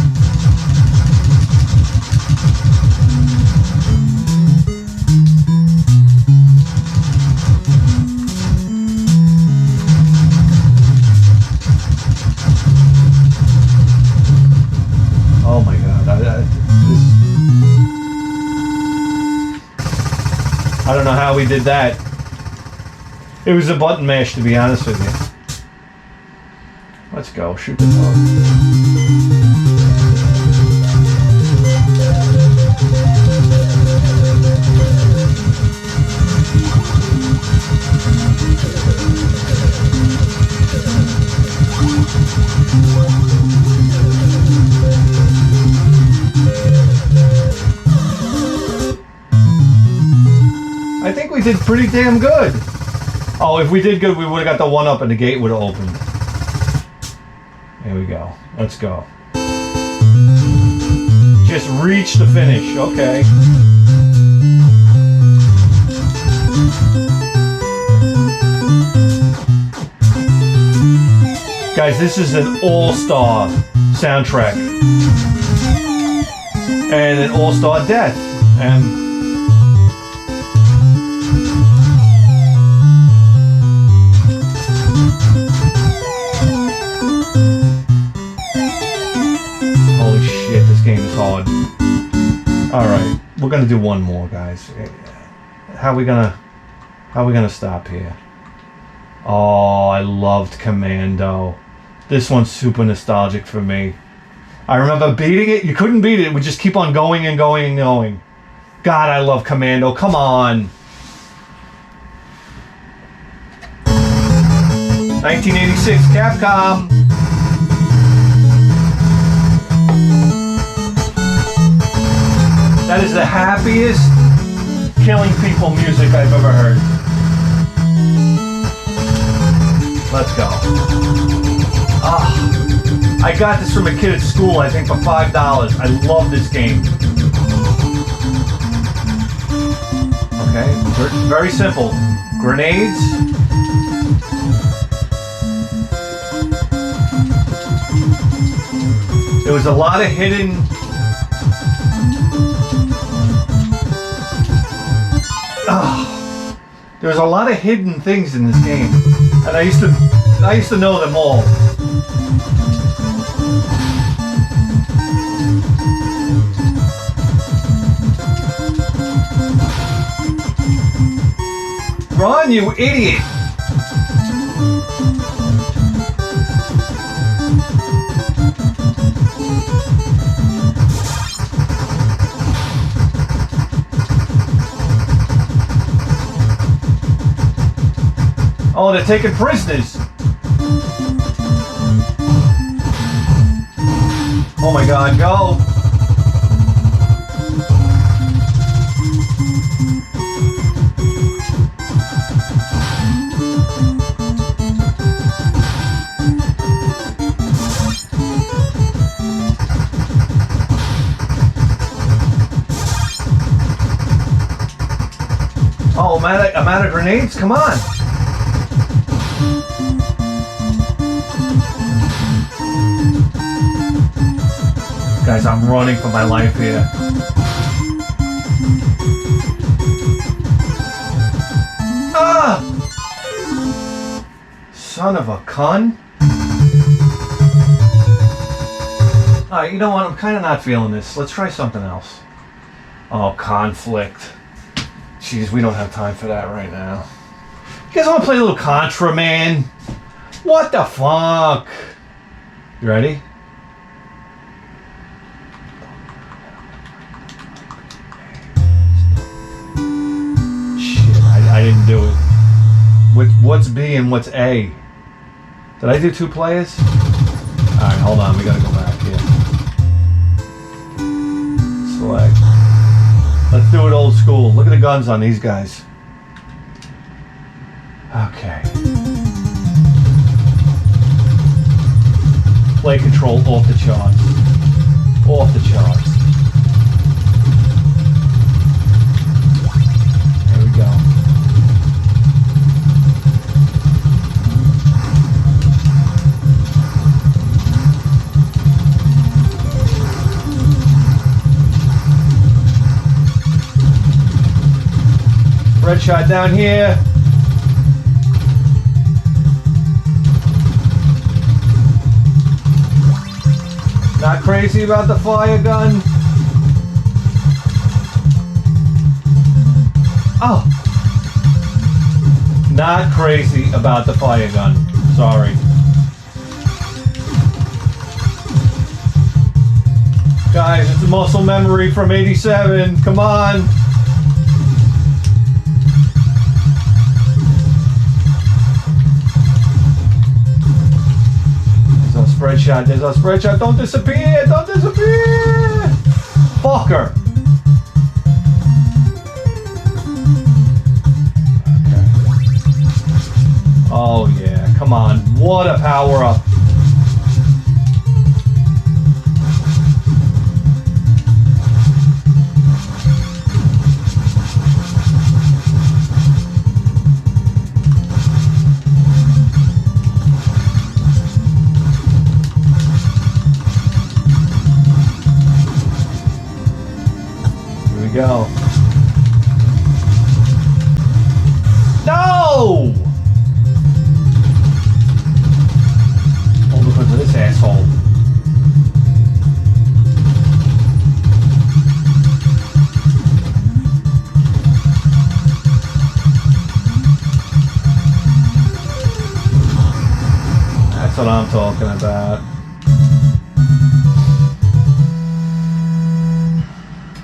S1: Oh my God. I don't know how we did that. It was a button mash, to be honest with you. Let's go, shoot the dog. I think we did pretty damn good. Oh, if we did good, we would have got the one up and the gate would have opened. There we go. Let's go. Just reach the finish. Okay. Guys, this is an all-star soundtrack. And an all-star death. And game is hard. Alright, we're gonna do one more, guys. How are we gonna stop here? Oh, I loved Commando. This one's super nostalgic for me. I remember beating it. You couldn't beat it. It would just keep on going and going and going. God, I love Commando. Come on. 1986, Capcom. That is the happiest killing people music I've ever heard. Let's go. I got this from a kid at school, I think for $5. I love this game. Okay, very simple. Grenades. There was a lot of hidden... There's a lot of hidden things in this game, and I used to know them all. Run, you idiot! Oh, they're taking prisoners. Oh my God, go. Oh, I'm out of grenades? Come on. Guys, I'm running for my life here. Ah! Son of a cunt. Alright, you know what? I'm kind of not feeling this. Let's try something else. Oh, conflict. Jeez, we don't have time for that right now. You guys want to play a little Contra, man? What the fuck? You ready? Shit, I didn't do it. What's B and what's A? Did I do 2 players? Alright, hold on. We gotta go back here. Select. Let's do it old school. Look at the guns on these guys. Okay. Play control off the charts. Off the charts. There we go. Red shot down here. Not crazy about the fire gun. Oh. Not crazy about the fire gun. Sorry. Guys, it's a muscle memory from '87. Come on. Spread shot, there's a spread shot. Don't disappear! Don't disappear! Fucker! Okay. Oh yeah, come on. What a power up. Go. No! All because of this asshole. That's what I'm talking about.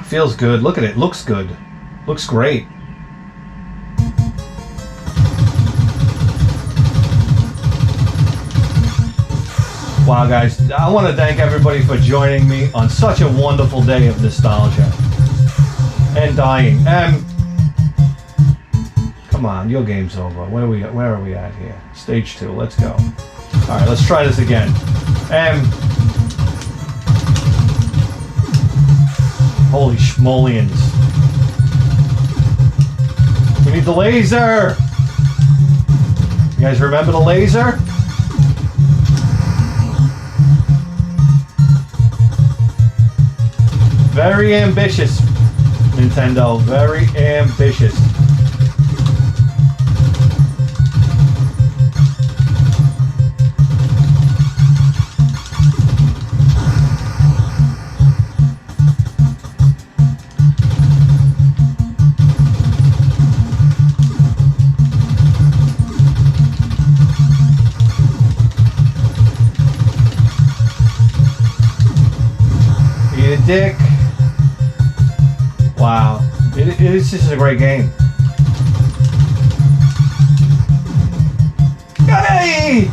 S1: Feels good. Look at it. Looks good. Looks great. Wow, guys. I want to thank everybody for joining me on such a wonderful day of nostalgia. And dying. Come on. Your game's over. Where are we at here? Stage 2. Let's go. Alright, let's try this again. Holy schmolians. We need the laser! You guys remember the laser? Very ambitious, Nintendo. Very ambitious. Dick. Wow. It's just a great game. Hey!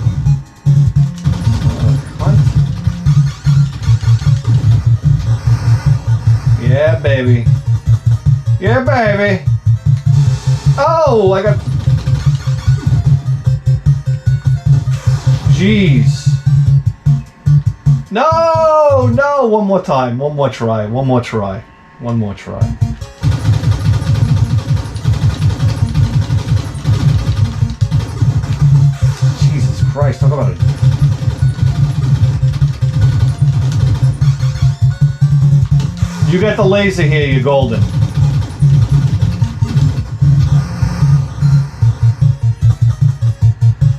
S1: Yeah, baby. Yeah, baby. Oh, I got... Jeez. No, no. One more time. One more try. One more try. One more try. Jesus Christ, talk about it. You got the laser here, you're golden.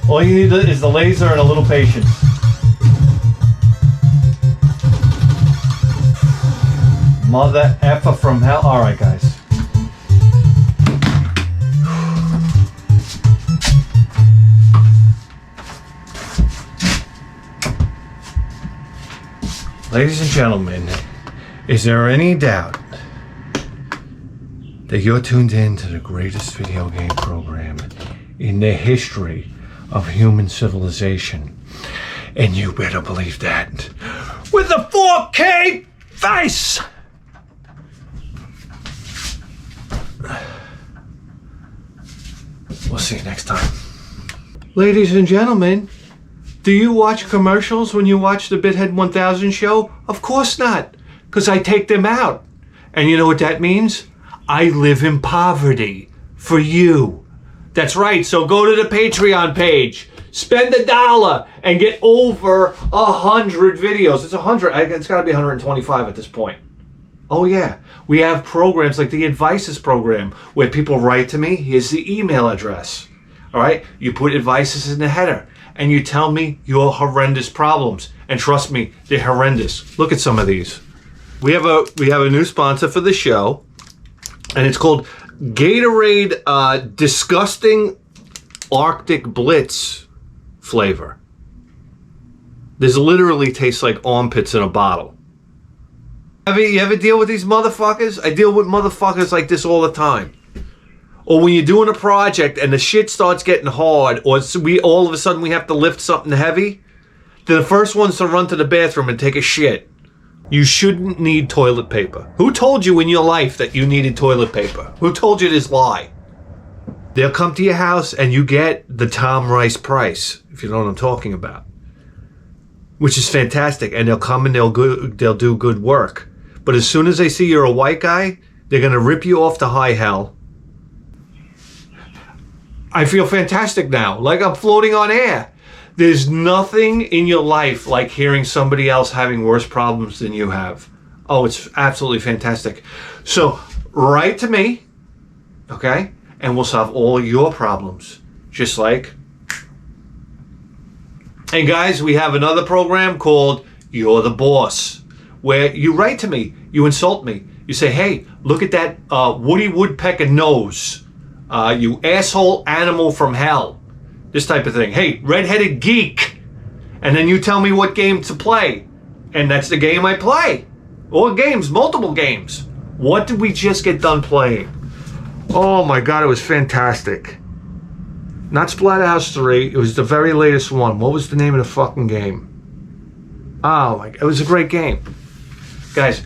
S1: All you need is the laser and a little patience. Mother effer from hell. Alright, guys. Ladies and gentlemen, is there any doubt that you're tuned in to the greatest video game program in the history of human civilization? And you better believe that. With a 4K face! We'll see you next time. Ladies and gentlemen, do you watch commercials when you watch the Bithead 1000 show? Of course not, because I take them out. And you know what that means? I live in poverty for you. That's right, so go to the Patreon page, spend $1 and get over 100 videos. It's 100, it's gotta be 125 at this point. Oh yeah, we have programs like the Advices program where people write to me. Here's the email address. All right, you put Advices in the header and you tell me your horrendous problems. And trust me, they're horrendous. Look at some of these. We have a new sponsor for the show, and it's called Gatorade Disgusting Arctic Blitz flavor. This literally tastes like armpits in a bottle. You ever deal with these motherfuckers? I deal with motherfuckers like this all the time. Or when you're doing a project and the shit starts getting hard, or all of a sudden we have to lift something heavy, they're the first ones to run to the bathroom and take a shit. You shouldn't need toilet paper. Who told you in your life that you needed toilet paper? Who told you this lie? They'll come to your house and you get the Tom Rice price, if you know what I'm talking about. Which is fantastic. And they'll come and they'll do good work. But as soon as they see you're a white guy, they're going to rip you off to high hell. I feel fantastic now, like I'm floating on air. There's nothing in your life like hearing somebody else having worse problems than you have. Oh, it's absolutely fantastic. So write to me, okay? And we'll solve all your problems, just like. And guys, we have another program called You're the Boss, where you write to me, you insult me. You say, hey, look at that Woody Woodpecker nose. You asshole animal from hell. This type of thing. Hey, redheaded geek. And then you tell me what game to play. And that's the game I play. Or games, multiple games. What did we just get done playing? Oh my God, it was fantastic. Not Splatterhouse 3, it was the very latest one. What was the name of the fucking game? Oh my God, it was a great game. Guys,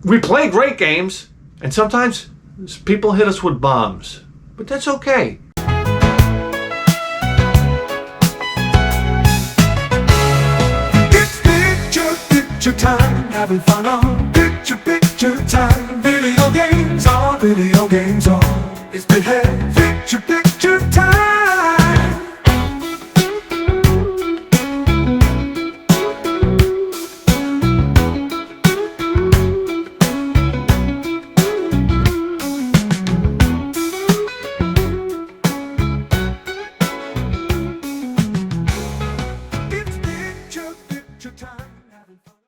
S1: we play great games, and sometimes people hit us with bombs. But that's okay.
S2: It's picture time, having fun on picture time. Video games on, it's Bithead